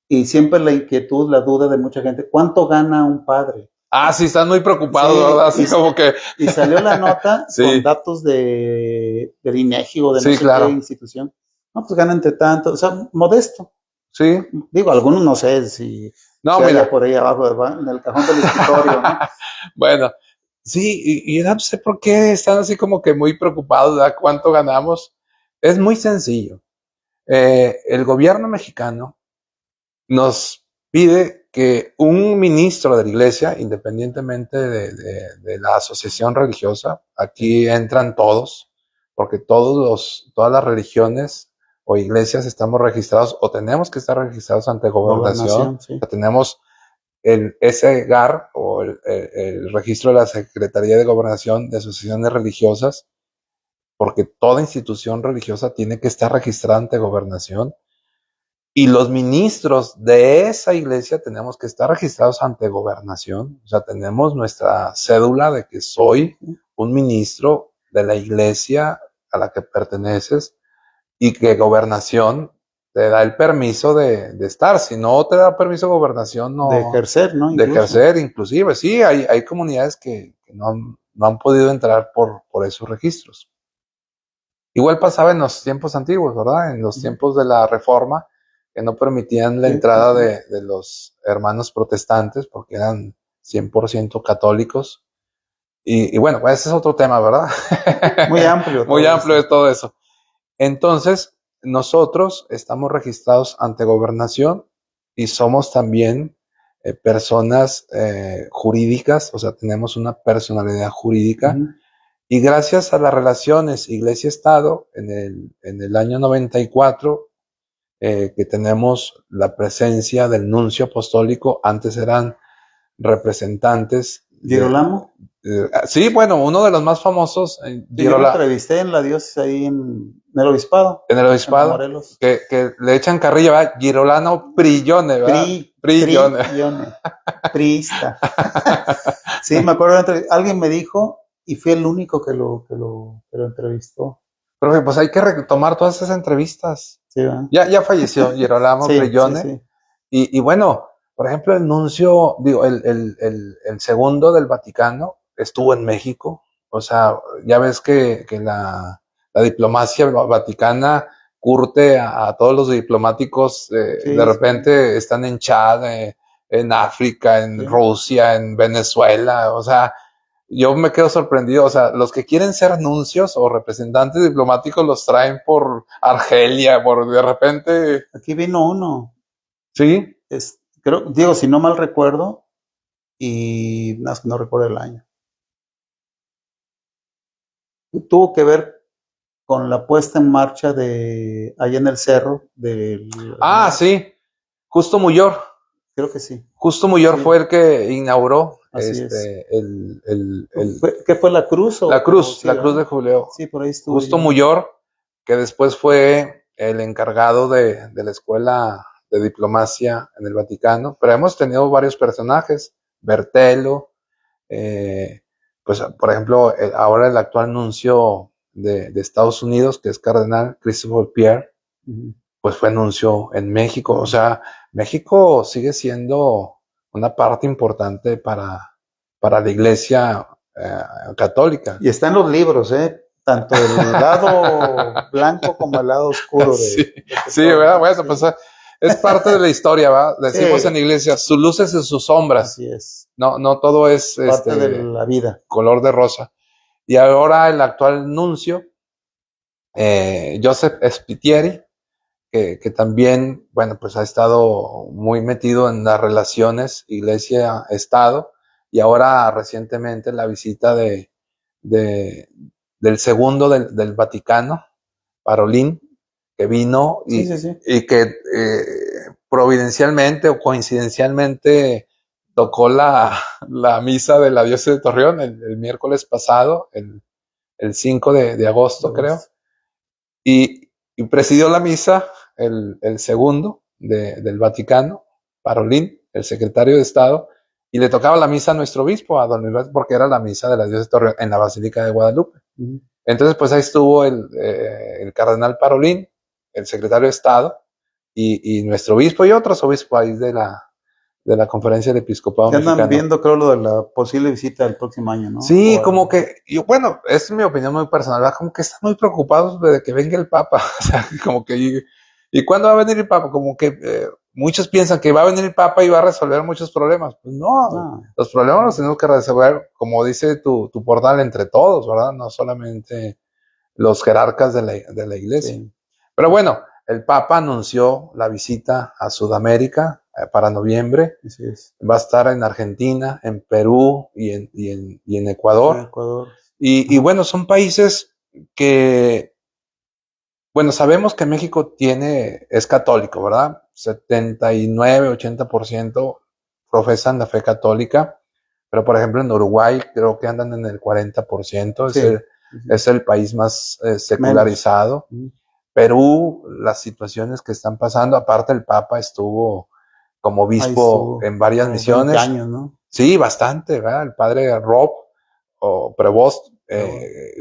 y siempre la inquietud, la duda de mucha gente, ¿cuánto gana un padre? Ah, sí, están muy preocupados, sí, ¿verdad? Así como que... Y salió la nota sí. Con datos del INEGI o de no sé claro. qué institución. No, pues gana entre tanto, o sea, modesto. Sí. Digo, algunos no sé si mira, por ahí abajo en el cajón del escritorio, ¿no? Bueno, sí, y no sé por qué están así como que muy preocupados de cuánto ganamos. Es muy sencillo. El gobierno mexicano nos pide que un ministro de la iglesia, independientemente de la asociación religiosa, aquí entran todos, porque todas las religiones o iglesias estamos registrados o tenemos que estar registrados ante gobernación. Sí. O sea, tenemos el SGAR o el registro de la Secretaría de Gobernación de Asociaciones Religiosas, porque toda institución religiosa tiene que estar registrada ante gobernación. Y los ministros de esa iglesia tenemos que estar registrados ante gobernación. O sea, tenemos nuestra cédula de que soy un ministro de la iglesia a la que perteneces y que gobernación te da el permiso de estar. Si no te da permiso gobernación, no... De ejercer, ¿no? Incluso. De ejercer, inclusive. Sí, hay comunidades que no han podido entrar por esos registros. Igual pasaba en los tiempos antiguos, ¿verdad? En los tiempos de la Reforma, que no permitían la entrada de los hermanos protestantes porque eran 100% católicos. Y bueno, pues ese es otro tema, ¿verdad? Muy amplio. Muy amplio de todo eso. Entonces, nosotros estamos registrados ante gobernación y somos también personas jurídicas, o sea, tenemos una personalidad jurídica. Y gracias a las relaciones Iglesia-Estado, en el año 94, que tenemos la presencia del nuncio apostólico, antes eran representantes. ¿Girolamo? Sí, bueno, uno de los más famosos. Yo lo entrevisté en la diócesis ahí en el obispado. En el obispado. En Morelos. Que le echan carrilla, ¿verdad? Girolamo Prillone, ¿verdad? Prillone. Priista. Sí, me acuerdo, alguien me dijo, y fui el único que lo entrevistó. Pero pues hay que retomar todas esas entrevistas. Sí, ¿verdad? Ya falleció Girolamo Prillone. Sí. Y bueno, por ejemplo, el nuncio, el segundo del Vaticano estuvo en México. O sea, ya ves que la diplomacia vaticana curte a todos los diplomáticos. De repente están en Chad, en África, en Rusia, en Venezuela. O sea, yo me quedo sorprendido. O sea, los que quieren ser nuncios o representantes diplomáticos los traen por Argelia, de repente. Aquí vino uno. Sí. Creo, si no mal recuerdo, y no recuerdo el año. Tuvo que ver con la puesta en marcha de allá en el cerro del... sí. Justo Muyor. Creo que sí. Justo Muyor fue el que inauguró ¿Qué fue la cruz? La cruz de Jubileo. Sí, por ahí estuvo. Justo Muyor, que después fue el encargado de la escuela de diplomacia en el Vaticano, pero hemos tenido varios personajes, Bertelo, pues por ejemplo, ahora el actual nuncio de Estados Unidos, que es Cardenal Christopher Pierre, pues fue nuncio en México. O sea, México sigue siendo una parte importante para la Iglesia católica. Y está en los libros, tanto el lado blanco como el lado oscuro. Sí, ¿verdad? Bueno, sí. Pues es parte de la historia, ¿verdad? Decimos en la iglesia, sus luces y sus sombras. Así es. No todo es parte de la vida. Color de rosa. Y ahora el actual nuncio, Joseph Spitieri, que también, bueno, pues ha estado muy metido en las relaciones iglesia-estado, y ahora recientemente la visita del segundo del Vaticano, Parolin, que vino y que providencialmente o coincidencialmente tocó la misa de la diócesis de Torreón el miércoles pasado, el 5 de agosto, creo, y presidió la misa el segundo del Vaticano, Parolin, el secretario de Estado, y le tocaba la misa a nuestro obispo, a don Luis, porque era la misa de la diócesis de Torreón en la Basílica de Guadalupe. Entonces, pues ahí estuvo el cardenal Parolin, el secretario de Estado, y nuestro obispo y otros obispos ahí de la Conferencia del Episcopado Mexicano. Andan viendo, creo, lo de la posible visita del próximo año, ¿no? Sí, como que, bueno, es mi opinión muy personal, ¿verdad? Como que están muy preocupados de que venga el Papa. O sea, como que, ¿y cuándo va a venir el Papa? Como que muchos piensan que va a venir el Papa y va a resolver muchos problemas. Pues no. Los problemas los tenemos que resolver, como dice tu portal, entre todos, ¿verdad? No solamente los jerarcas de la iglesia. Sí. Pero bueno, el Papa anunció la visita a Sudamérica para noviembre. Así es. Va a estar en Argentina, en Perú y en Ecuador. Ecuador. Y bueno, son países que, bueno, sabemos que México es católico, ¿verdad? 79, 80% profesan la fe católica, pero por ejemplo en Uruguay creo que andan en el 40%, sí. Es el país más secularizado. Perú, las situaciones que están pasando, aparte el Papa estuvo como obispo en varias misiones. 20 años, ¿no? Sí, bastante, ¿verdad? El padre Rob, o Prevost,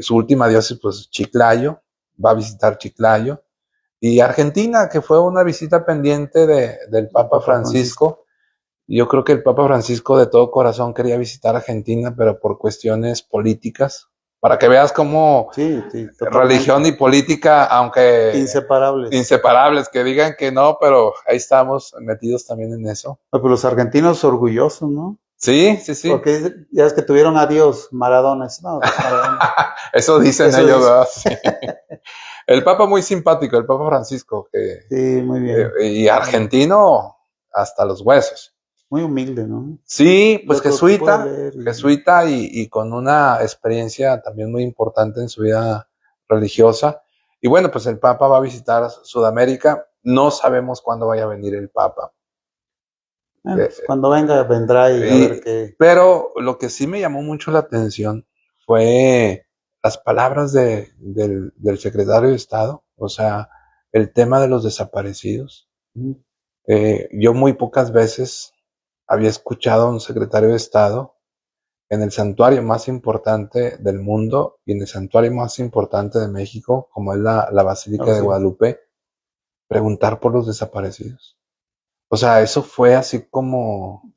su última diócesis, pues Chiclayo, va a visitar Chiclayo. Y Argentina, que fue una visita pendiente del Papa Francisco. Yo creo que el Papa Francisco de todo corazón quería visitar Argentina, pero por cuestiones políticas. Para que veas cómo religión y política, aunque inseparables, que digan que no, pero ahí estamos metidos también en eso. Pero los argentinos orgullosos, ¿no? Sí. Porque ya es que tuvieron a Dios Maradona. No, Maradona. Eso dicen ellos, ¿verdad? Sí. El Papa muy simpático, el Papa Francisco. Sí, muy bien. Y argentino hasta los huesos. Muy humilde, ¿no? Sí, pues jesuita y con una experiencia también muy importante en su vida religiosa. Y bueno, pues el Papa va a visitar Sudamérica. No sabemos cuándo vaya a venir el Papa. Pues cuando venga, vendrá y a ver qué. Pero lo que sí me llamó mucho la atención fue las palabras del secretario de Estado, o sea, el tema de los desaparecidos. Yo muy pocas veces había escuchado a un secretario de Estado en el santuario más importante del mundo y en el santuario más importante de México, como es la Basílica de Guadalupe, preguntar por los desaparecidos. O sea, eso fue así como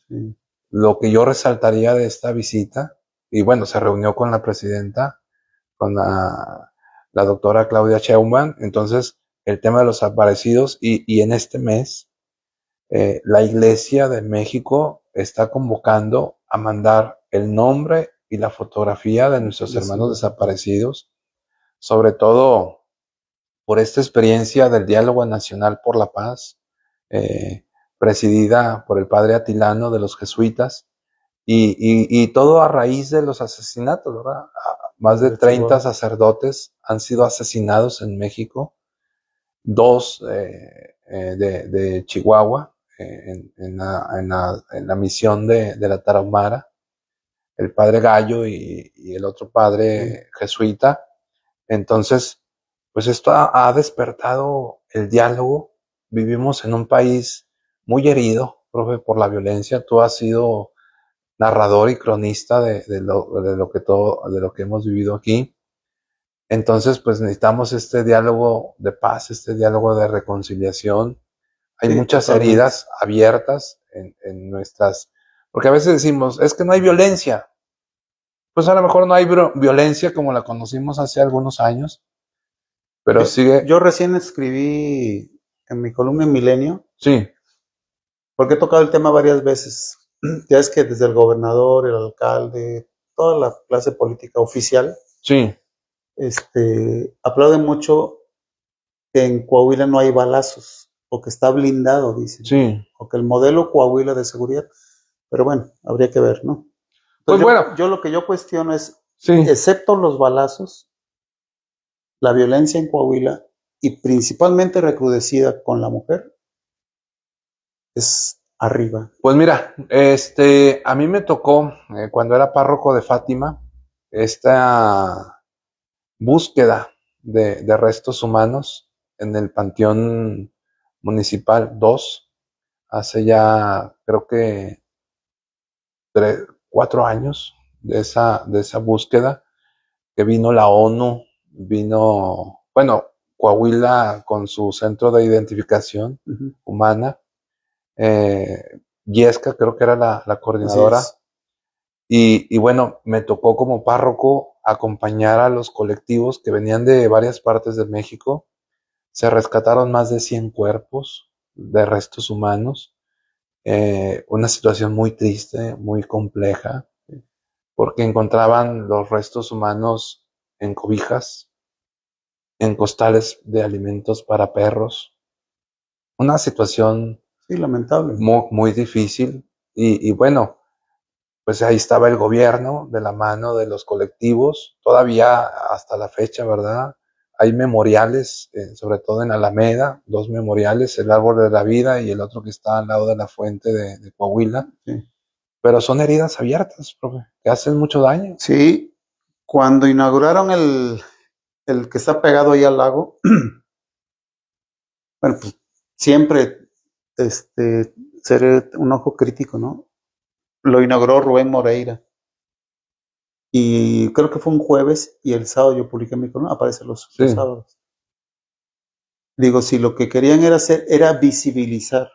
lo que yo resaltaría de esta visita. Y bueno, se reunió con la presidenta, con la doctora Claudia Sheinbaum. Entonces, el tema de los desaparecidos y en este mes, la Iglesia de México está convocando a mandar el nombre y la fotografía de nuestros hermanos desaparecidos, sobre todo por esta experiencia del Diálogo Nacional por la Paz, presidida por el padre Atilano de los jesuitas, y todo a raíz de los asesinatos, ¿verdad? Más de 30 sacerdotes han sido asesinados en México, 2 de Chihuahua, en la misión de la Tarahumara, el padre Gallo y el otro padre jesuita. Entonces, pues esto ha despertado el diálogo. Vivimos en un país muy herido, profe, por la violencia. Tú has sido narrador y cronista de lo que hemos vivido aquí. Entonces, pues necesitamos este diálogo de paz, este diálogo de reconciliación. Hay Sí, muchas totalmente. heridas abiertas en nuestras, porque a veces decimos, es que no hay violencia. Pues a lo mejor no hay violencia como la conocimos hace algunos años, pero sigue, Yo recién escribí en mi columna en Milenio, sí, porque he tocado el tema varias veces. Ya es que desde el gobernador, el alcalde, toda la clase política oficial, sí, aplauden mucho que en Coahuila no hay balazos, o que está blindado, dicen, sí. o que el modelo Coahuila de seguridad. Pero bueno, habría que ver, ¿no? Pues Entonces bueno, yo lo que yo cuestiono es, sí, excepto los balazos, la violencia en Coahuila, y principalmente recrudecida con la mujer, es arriba. pues mira, a mí me tocó, cuando era párroco de Fátima, esta búsqueda de restos humanos en el Panteón Municipal 2, hace ya creo que 4 años de esa búsqueda, que vino la ONU, vino, bueno, Coahuila con su centro de identificación Uh-huh. humana, Yesca creo que era la Así coordinadora, es. y bueno, me tocó como párroco acompañar a los colectivos que venían de varias partes de México. Se rescataron más de 100 cuerpos de restos humanos, una situación muy triste, muy compleja, porque encontraban los restos humanos en cobijas, en costales de alimentos para perros, una situación Sí, lamentable. muy, muy difícil. Y bueno, pues ahí estaba el gobierno de la mano de los colectivos, todavía hasta la fecha, ¿verdad? Hay memoriales, sobre todo en Alameda, 2 memoriales, el Árbol de la Vida y el otro que está al lado de la fuente de Coahuila, Sí. pero son heridas abiertas, profe, que hacen mucho daño. Sí, cuando inauguraron el que está pegado ahí al lago, bueno, pues siempre seré un ojo crítico, ¿no? Lo inauguró Rubén Moreira. Y creo que fue un jueves y el sábado yo publiqué mi columna, aparece los Sí, sábados. Digo, si lo que querían era hacer, era visibilizar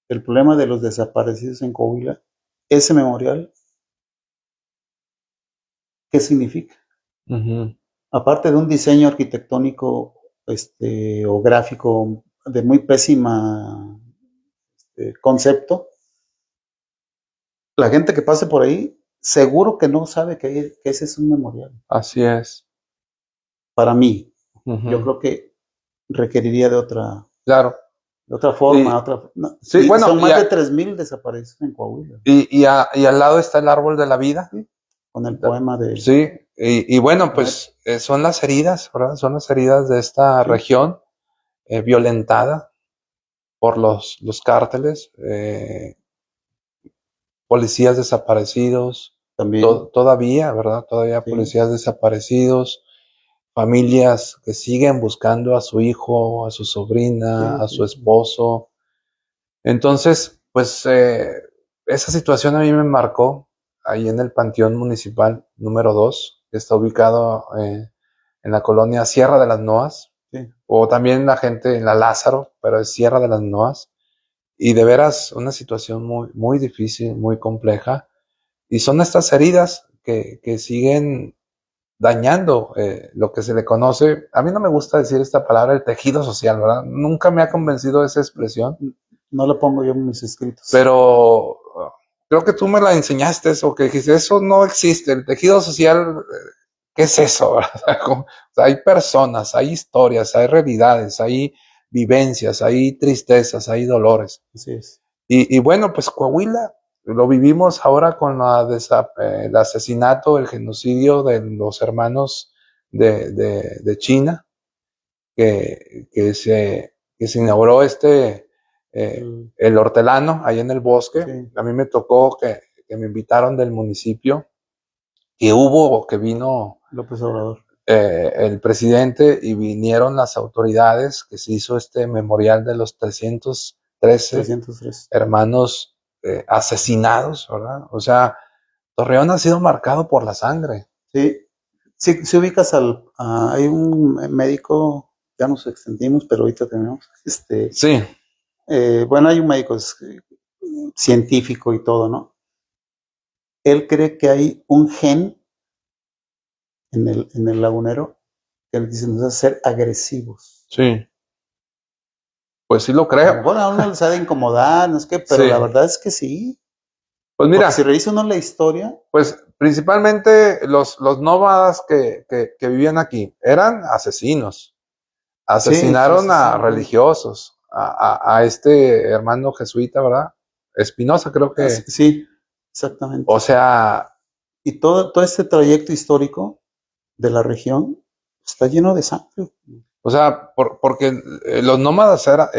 el problema de los desaparecidos en Coahuila, ese memorial, ¿qué significa? uh-huh, Aparte de un diseño arquitectónico o gráfico de muy pésima concepto, la gente que pase por ahí seguro que no sabe que ese es un memorial. así es. Para mí, yo Uh-huh, creo que requeriría claro. de otra forma. Y, Otra, no, sí, y bueno, son más de 3,000 desaparecidos en Coahuila. y al lado está el Árbol de la Vida. ¿Sí? Con el poema de... Sí, y bueno, pues son las heridas, ¿verdad? Son las heridas de esta Sí, región violentada por los cárteles, policías desaparecidos, también. todavía, ¿verdad? Todavía Sí, policías desaparecidos, familias que siguen buscando a su hijo, a su sobrina, sí, a su sí, sí. esposo. Entonces, pues esa situación a mí me marcó ahí en el Panteón Municipal número 2, que está ubicado en la colonia Sierra de las Noas, Sí. o también la gente en la Lázaro, pero es Sierra de las Noas, y de veras una situación muy, muy difícil, muy compleja, y son estas heridas que siguen dañando lo que se le conoce, a mí no me gusta decir esta palabra, el tejido social, ¿verdad? Nunca me ha convencido esa expresión, No lo pongo yo en mis escritos. pero creo que tú me la enseñaste eso, que dijiste, eso no existe, el tejido social, ¿qué es eso? O sea, hay personas, hay historias, hay realidades, hay vivencias, hay tristezas, hay dolores. Así es. Y bueno, pues Coahuila lo vivimos ahora con el asesinato, el genocidio de los hermanos de China, que se inauguró El, el hortelano ahí en el bosque. sí, A mí me tocó que me invitaron del municipio, que vino López Obrador. el presidente y vinieron las autoridades, que se hizo este memorial de los 300 303. hermanos asesinados, ¿verdad? O sea, Torreón ha sido marcado por la sangre. Sí, sí, si ubicas hay un médico, ya nos extendimos, pero ahorita tenemos, Sí, bueno, hay un médico científico y todo, ¿no? Él cree que hay un gen en el lagunero que él dice nos hace ser agresivos. sí. Pues sí lo A lo creo. mejor a uno les ha de incomodar, no es que, pero Sí. la verdad es que sí. Pues Porque mira, si revisa uno la historia, pues principalmente los nómadas que vivían aquí eran asesinos. Asesinaron sí, a sí. religiosos, a este hermano jesuita, ¿verdad? Espinosa, creo que. Sí, exactamente. O sea, Y todo este trayecto histórico de la región está lleno de sangre. porque los nómadas eran,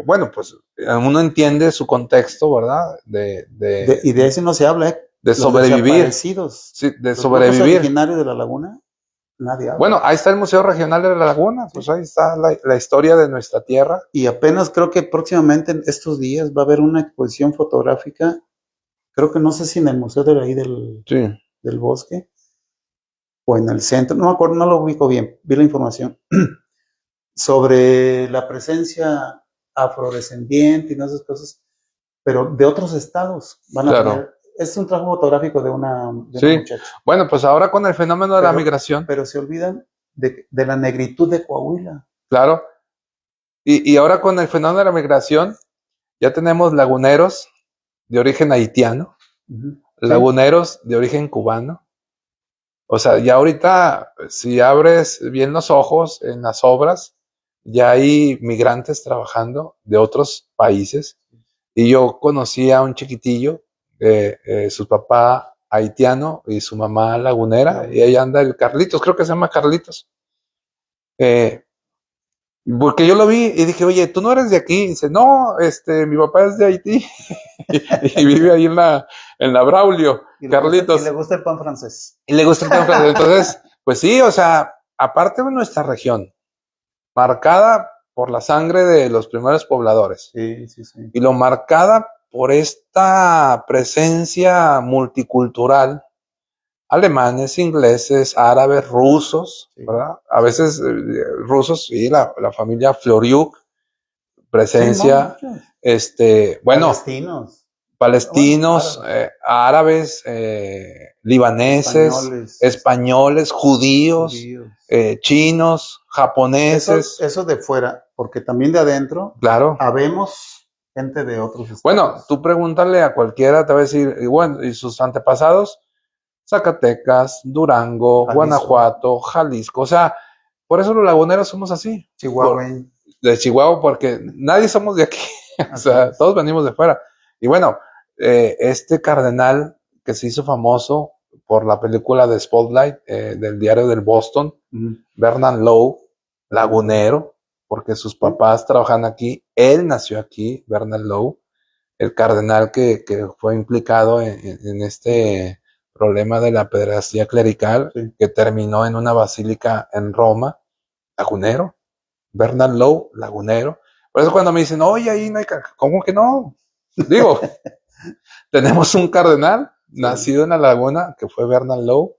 bueno, pues uno entiende su contexto, ¿verdad? Y de eso no se habla, ¿eh? De Los sobrevivir. desaparecidos. Sí, de Los grupos sobrevivir. originarios de la laguna, nadie habla. Bueno, ahí está el Museo Regional de la Laguna, pues ahí está la historia de nuestra tierra. Y apenas creo que próximamente en estos días va a haber una exposición fotográfica, creo que no sé si en el Museo de ahí Sí. del Bosque o en el centro, no me acuerdo, no lo ubico bien, vi la información, sobre la presencia afrodescendiente y esas cosas, pero de otros estados van a Claro. tener. Es un trabajo fotográfico de una Sí. muchacha. Bueno, pues ahora con el fenómeno de la migración. Pero se olvidan de la negritud de Coahuila. Claro. Y ahora con el fenómeno de la migración, ya tenemos laguneros de origen haitiano, laguneros de origen cubano. O sea, ya ahorita, si abres bien los ojos en las obras, ya hay migrantes trabajando de otros países. Y yo conocí a un chiquitillo, su papá haitiano y su mamá lagunera, y ahí anda el Carlitos, creo que se llama Carlitos. Porque yo lo vi y dije, oye, ¿tú no eres de aquí? Y dice, no, mi papá es de Haití y vive ahí en la Braulio, Carlitos. Y le gusta el pan francés. Y le gusta el pan francés. Entonces, pues sí, o sea, aparte de nuestra región, marcada por la sangre de los primeros pobladores. Sí. Y lo marcada por esta presencia multicultural, alemanes, ingleses, árabes, rusos, ¿verdad? A veces rusos, sí, la familia Floriuk, presencia, bueno, palestinos, árabes, libaneses, españoles, judíos, chinos, japoneses. Eso de fuera, porque también de adentro, claro, habemos gente de otros estados. Bueno, tú pregúntale a cualquiera, te va a decir, y bueno, y sus antepasados, Zacatecas, Durango, Jalisco, Guanajuato, Jalisco. O sea, por eso los laguneros somos así. Chihuahua. De Chihuahua, porque nadie somos de aquí. O sea, todos venimos de fuera. Y bueno, este cardenal que se hizo famoso por la película de Spotlight, del diario del Boston, Bernard Lowe, lagunero, porque sus papás trabajan aquí. Él nació aquí, Bernard Lowe, el cardenal que fue implicado en este problema de la pederastía clerical, que terminó en una basílica en Roma, lagunero, Bernard Lowe, lagunero. Por eso cuando me dicen, oye, ahí no hay, ¿cómo que no? Digo, tenemos un cardenal nacido en la laguna, que fue Bernard Lowe,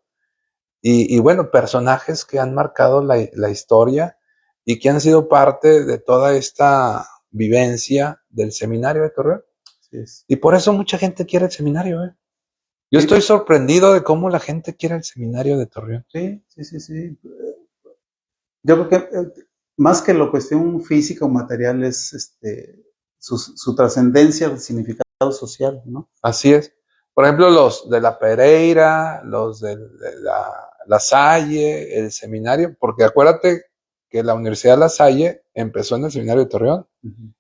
y bueno, personajes que han marcado la historia y que han sido parte de toda esta vivencia del seminario de Torreón. Y por eso mucha gente quiere el seminario, ¿eh? Yo estoy sorprendido de cómo la gente quiere el seminario de Torreón. Sí. Yo creo que más que la cuestión física o material es su trascendencia, el significado social, ¿no? Así es. Por ejemplo, los de la Pereira, los de la Salle, el seminario, porque acuérdate que la Universidad de La Salle empezó en el seminario de Torreón.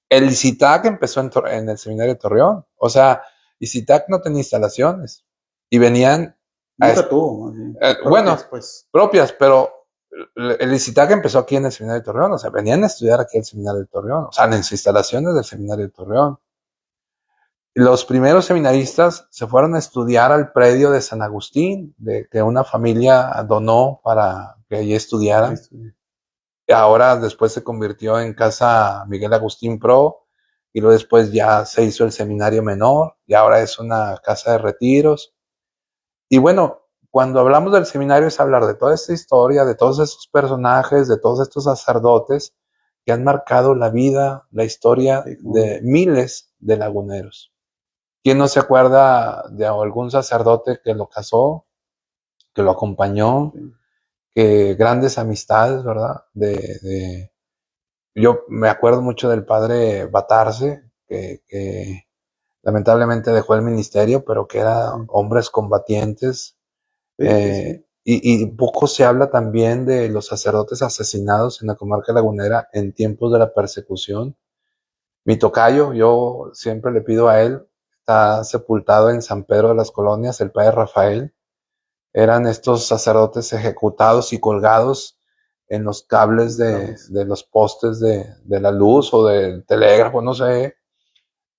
El ICITAC empezó en el seminario de Torreón. O sea, ICITAC no tenía instalaciones y venían nunca tuvo, bueno, propias, pero el ICITAC empezó aquí en el seminario de Torreón. O sea, venían a estudiar aquí en el seminario de Torreón, o sea, en las instalaciones del seminario de Torreón. Los primeros seminaristas se fueron a estudiar al predio de San Agustín, que una familia donó para que allí estudiaran. Ahora después se convirtió en Casa Miguel Agustín Pro, y luego después ya se hizo el seminario menor y ahora es una casa de retiros. Y bueno, cuando hablamos del seminario es hablar de toda esta historia, de todos estos personajes, de todos estos sacerdotes que han marcado la vida, la historia de miles de laguneros. ¿Quién no se acuerda de algún sacerdote que lo casó, que lo acompañó, que grandes amistades, ¿verdad? Yo me acuerdo mucho del padre Batarse, que lamentablemente dejó el ministerio, pero que eran hombres combatientes. Y poco se habla también de los sacerdotes asesinados en la comarca lagunera en tiempos de la persecución. Mi tocayo, yo siempre le pido a él, está sepultado en San Pedro de las Colonias, el padre Rafael. Eran estos sacerdotes ejecutados y colgados en los cables de los postes de la luz o del telégrafo, no sé.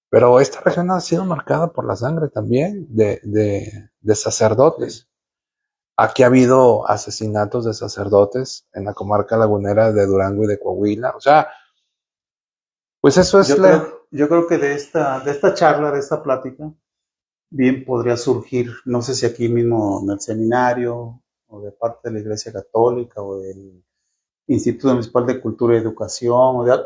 Pero esta región ha sido marcada por la sangre también de sacerdotes. Aquí ha habido asesinatos de sacerdotes en la comarca lagunera de Durango y de Coahuila. O sea, pues eso es yo creo que de esta charla, de esta plática, bien podría surgir, no sé si aquí mismo en el seminario, o de parte de la Iglesia Católica, o del Instituto Municipal de Cultura y Educación, o de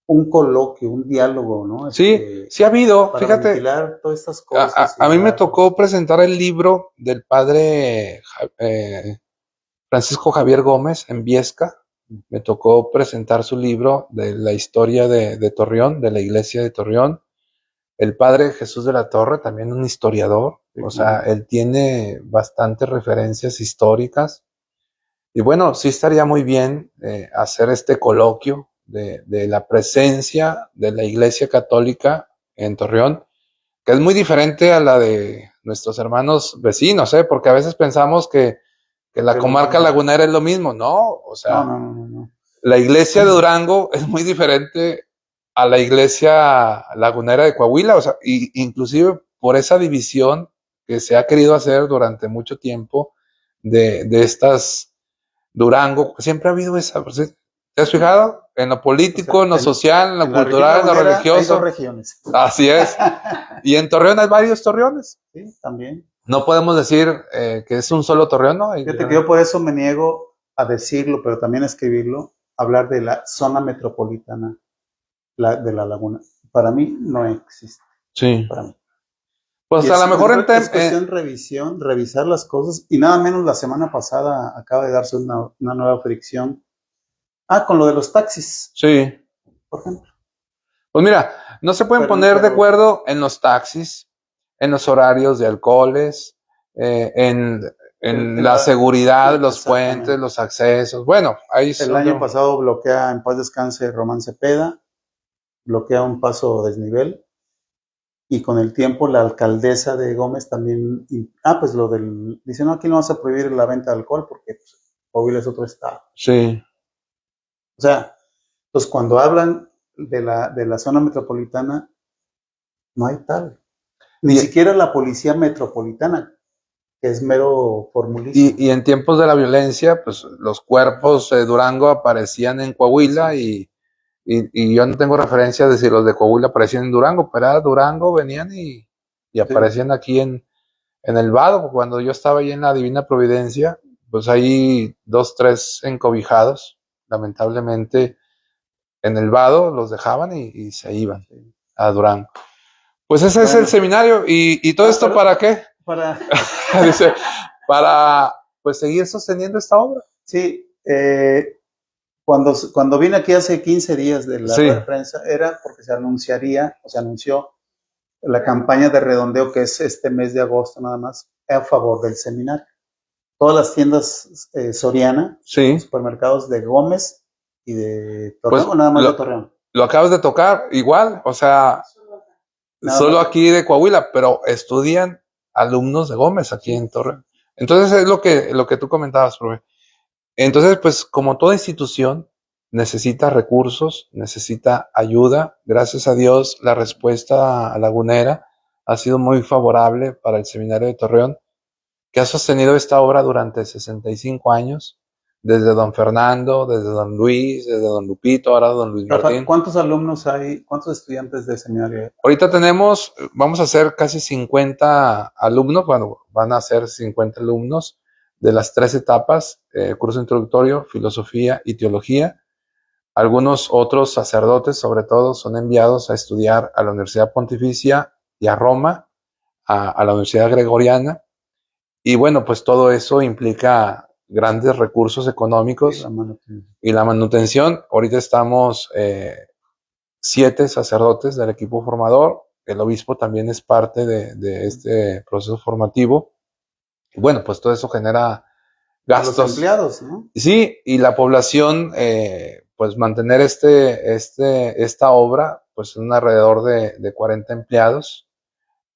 un coloquio, un diálogo, ¿no? Sí, sí ha habido, para fíjate. ventilar todas estas cosas. A mí me tocó presentar el libro del padre Francisco Javier Gómez en Viesca. Me tocó presentar su libro de la historia de Torreón, de la iglesia de Torreón. El padre Jesús de la Torre, también un historiador. O sea, él tiene bastantes referencias históricas. Y bueno, sí estaría muy bien hacer este coloquio de la presencia de la Iglesia Católica en Torreón, que es muy diferente a la de nuestros hermanos vecinos, porque a veces pensamos que la comarca lagunera es lo mismo. No, o sea, no. La iglesia de Durango es muy diferente a la iglesia lagunera de Coahuila, o sea, inclusive por esa división que se ha querido hacer durante mucho tiempo de estas Durango, siempre ha habido esa. ¿Te has fijado? En lo político, en lo social, en lo cultural, en lo religioso. Hay 2 regiones. Así es. Y en Torreón hay varios torreones. Sí, también. No podemos decir que es un solo torreón, ¿no? Fíjate que yo por eso me niego a decirlo, pero también a escribirlo, hablar de la zona metropolitana de la laguna. Para mí no existe. Sí. Para mí. Pues a lo mejor es cuestión revisar las cosas, y nada menos la semana pasada acaba de darse una nueva fricción. Con lo de los taxis. Sí. Por ejemplo. Pues mira, no se pueden poner de acuerdo en los taxis, en los horarios de alcoholes, en la seguridad, los puentes, los accesos. Bueno, ahí el año pasado bloquea, en paz descanse, Román Cepeda, bloquea un paso desnivel. Y con el tiempo la alcaldesa de Gómez también, pues dice, no, aquí no vas a prohibir la venta de alcohol porque Coahuila es otro estado. Sí. O sea, pues cuando hablan de la zona metropolitana, no hay tal. Ni siquiera la policía metropolitana, que es mero formulismo. Y en tiempos de la violencia, pues los cuerpos de Durango aparecían en Coahuila y yo no tengo referencia de si los de Coahuila aparecían en Durango, pero era Durango, venían y aparecían aquí en el vado. Cuando yo estaba ahí en la Divina Providencia, pues ahí 2, 3 encobijados, lamentablemente en el vado los dejaban y se iban a Durango. Pues ese es el seminario. ¿Y todo esto para qué? Dice, para pues seguir sosteniendo esta obra. Sí, cuando vine aquí hace 15 días de la rueda de prensa, era porque se anunció la campaña de redondeo, que es este mes de agosto nada más, a favor del seminario. Todas las tiendas Soriana, supermercados de Gómez y de Torreón, o nada más de Torreón. Lo acabas de tocar, igual, o sea, solo aquí de Coahuila, pero estudian alumnos de Gómez aquí en Torreón. Entonces es lo que tú comentabas, profe. Entonces, pues como toda institución necesita recursos, necesita ayuda. Gracias a Dios, la respuesta lagunera ha sido muy favorable para el Seminario de Torreón, que ha sostenido esta obra durante 65 años. desde don Fernando, desde don Luis, desde don Lupito, ahora don Luis Rafa, Martín. ¿cuántos alumnos hay, cuántos estudiantes de seminario? Ahorita vamos a hacer casi 50 alumnos, bueno, van a ser 50 alumnos de las 3 etapas, curso introductorio, filosofía y teología. Algunos otros sacerdotes, sobre todo, son enviados a estudiar a la Universidad Pontificia y a Roma, a la Universidad Gregoriana. Y bueno, pues todo eso implica grandes recursos económicos y la manutención. Ahorita estamos 7 sacerdotes del equipo formador. El obispo también es parte de este proceso formativo. Y bueno, pues todo eso genera gastos. Los empleados, ¿no? Sí, y la población, pues mantener esta obra, pues son alrededor de 40 empleados,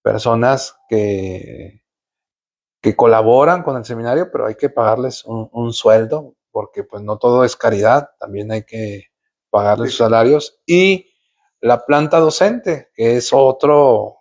personas que colaboran con el seminario, pero hay que pagarles un sueldo, porque pues no todo es caridad, también hay que pagarles sus salarios. Y la planta docente, que es otro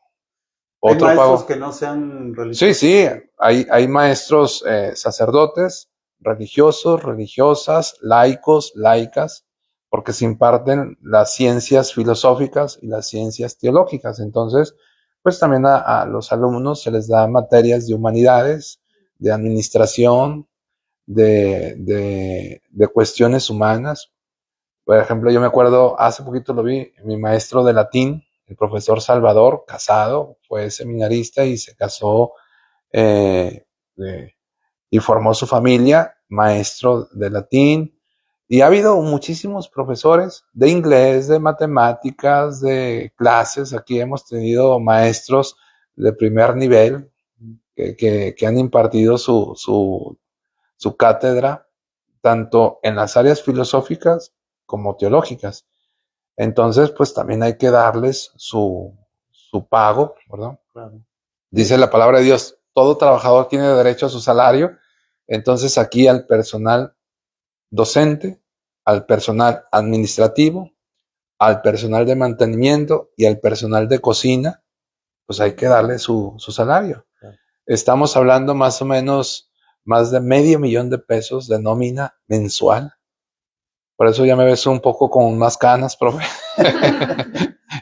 ¿Hay maestros pago. Que no sean religiosos? Sí, hay maestros sacerdotes, religiosos, religiosas, laicos, laicas, porque se imparten las ciencias filosóficas y las ciencias teológicas. Entonces, pues también a los alumnos se les da materias de humanidades, de administración, de cuestiones humanas. Por ejemplo, yo me acuerdo, hace poquito lo vi, mi maestro de latín, el profesor Salvador, casado, fue seminarista y se casó y formó su familia, maestro de latín. Y ha habido muchísimos profesores de inglés, de matemáticas, de clases. Aquí hemos tenido maestros de primer nivel que han impartido su cátedra, tanto en las áreas filosóficas como teológicas. Entonces, pues también hay que darles su pago, ¿verdad? Claro. Dice la palabra de Dios, todo trabajador tiene derecho a su salario. Entonces aquí al personal docente, al personal administrativo, al personal de mantenimiento y al personal de cocina, pues hay que darle su salario. Claro. Estamos hablando más o menos más de $500,000 de nómina mensual. Por eso ya me ves un poco con más canas, profe.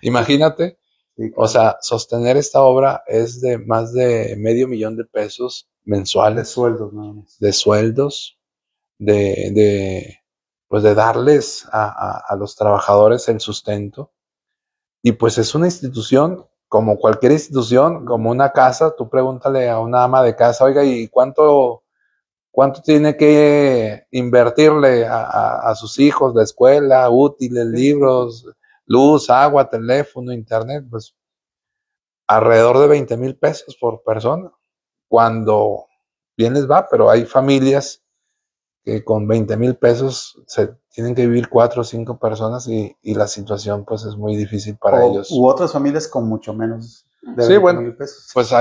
Imagínate. Sí, claro. O sea, sostener esta obra es de más de $500,000 mensuales. De sueldos, nada más. De sueldos, pues de darles a los trabajadores el sustento. Y pues es una institución, como cualquier institución, como una casa. Tú pregúntale a una ama de casa, oiga, ¿y cuánto tiene que invertirle a sus hijos, la escuela, útiles, libros, luz, agua, teléfono, internet? Pues alrededor de $20,000 por persona, cuando bien les va, pero hay familias que con $20,000 se tienen que vivir 4 o 5 personas y la situación pues es muy difícil para ellos. U otras familias con mucho menos de sí, bueno, $20,000. Pues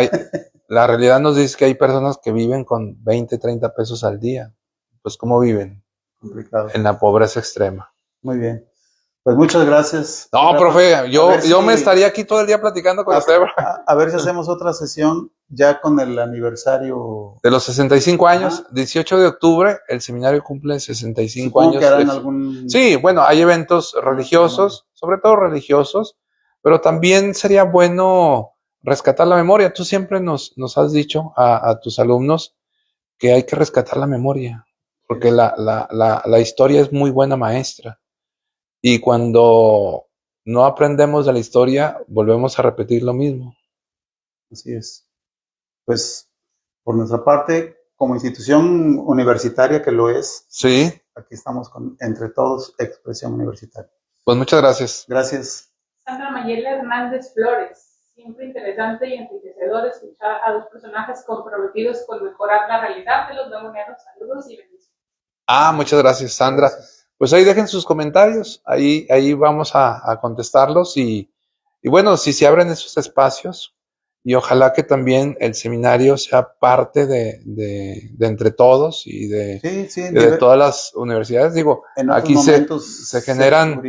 la realidad nos dice que hay personas que viven con 20, 30 pesos al día. Pues ¿cómo viven? Complicado. En la pobreza extrema. Muy bien. Pues muchas gracias. No, Rafa, profe, yo me estaría aquí todo el día platicando con usted. A ver si hacemos otra sesión ya con el aniversario. De los 65 años, ajá. 18 de octubre, el seminario cumple 65 Supongo años. Que harán algún... Sí, bueno, hay eventos religiosos, sobre todo religiosos, pero también sería bueno rescatar la memoria. Tú siempre nos has dicho a tus alumnos que hay que rescatar la memoria, porque la historia es muy buena maestra. Y cuando no aprendemos de la historia, volvemos a repetir lo mismo. Así es. Pues, por nuestra parte, como institución universitaria que lo es, sí. Aquí estamos con Entre Todos, Expresión Universitaria. Pues muchas gracias. Gracias. Sandra Mayela Hernández Flores. Siempre interesante y enriquecedor escuchar a dos personajes comprometidos con mejorar la realidad de los laguneros. Saludos y bendiciones. Muchas gracias, Sandra. Gracias. Pues ahí dejen sus comentarios, ahí vamos a contestarlos y bueno, si se abren esos espacios y ojalá que también el seminario sea parte de Entre Todos y de todas las universidades. Digo, aquí se generan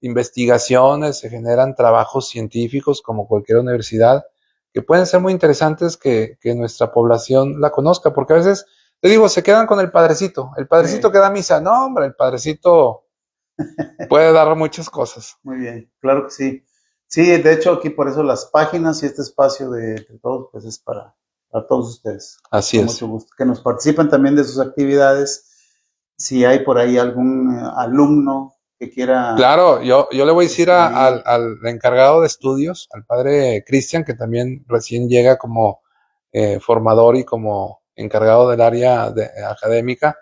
investigaciones, se generan trabajos científicos como cualquier universidad que pueden ser muy interesantes que nuestra población la conozca, porque a veces Te digo, se quedan con el padrecito. El padrecito Sí. que da misa. No, hombre, el padrecito puede dar muchas cosas. Muy bien, claro que sí. Sí, de hecho aquí por eso las páginas y este espacio de Entre Todos, pues es para todos ustedes. Así Con es. mucho gusto. Que nos participen también de sus actividades. Si hay por ahí algún alumno que quiera... Claro, yo le voy a decir escribir, al encargado de estudios, al padre Cristian, que también recién llega como formador y como encargado del área académica,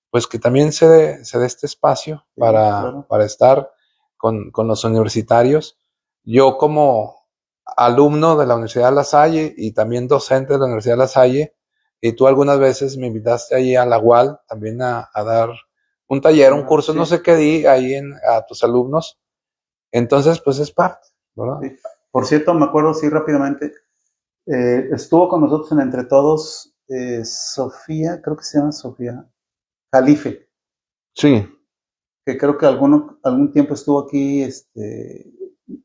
pues que también se dé este espacio sí, claro. para estar con los universitarios. Yo como alumno de la Universidad La Salle y también docente de la Universidad La Salle, y tú algunas veces me invitaste ahí a la UAL también a dar un taller, un curso, Sí, no sé qué di ahí a tus alumnos. Entonces, pues es parte, ¿verdad? sí. Por cierto, me acuerdo, sí, rápidamente, estuvo con nosotros en Entre Todos Sofía, creo que se llama Sofía Jalife, Sí, que creo que algún tiempo estuvo aquí,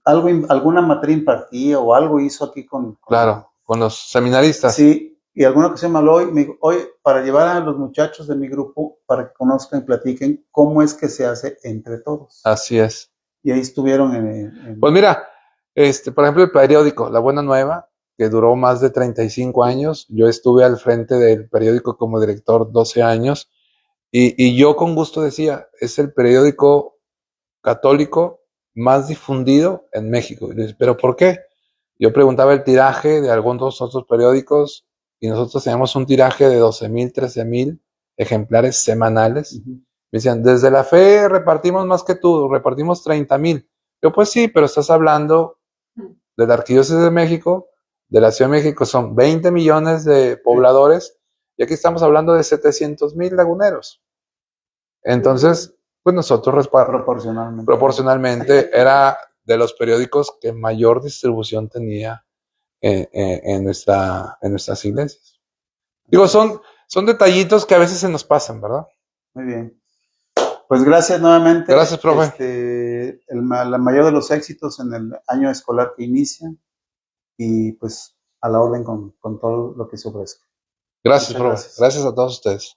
alguna materia impartía o algo hizo aquí claro, con los seminaristas. sí, y alguna ocasión me habló y me dijo, oye, para llevar a los muchachos de mi grupo, para que conozcan y platiquen cómo es que se hace Entre Todos. Así es. Y ahí estuvieron Pues mira, por ejemplo, el periódico La Buena Nueva, que duró más de 35 años, yo estuve al frente del periódico como director 12 años, y yo con gusto decía, es el periódico católico más difundido en México. Y le dije, ¿pero por qué? Yo preguntaba el tiraje de algunos otros periódicos y nosotros teníamos un tiraje de 12,000, 13,000 ejemplares semanales. uh-huh. Me decían, desde la fe repartimos más que tú, repartimos 30,000. Yo, pues sí, pero estás hablando de la Arquidiócesis de México, de la Ciudad de México, son 20 millones de pobladores, y aquí estamos hablando de 700,000 laguneros. Entonces, pues nosotros proporcionalmente era de los periódicos que mayor distribución tenía en nuestras iglesias. Digo, son detallitos que a veces se nos pasan, ¿verdad? Muy bien. Pues gracias nuevamente. Gracias, profe. La mayor de los éxitos en el año escolar que inicia y pues a la orden con todo lo que se ofrezca. Gracias, Muchas profe. gracias. Gracias a todos ustedes.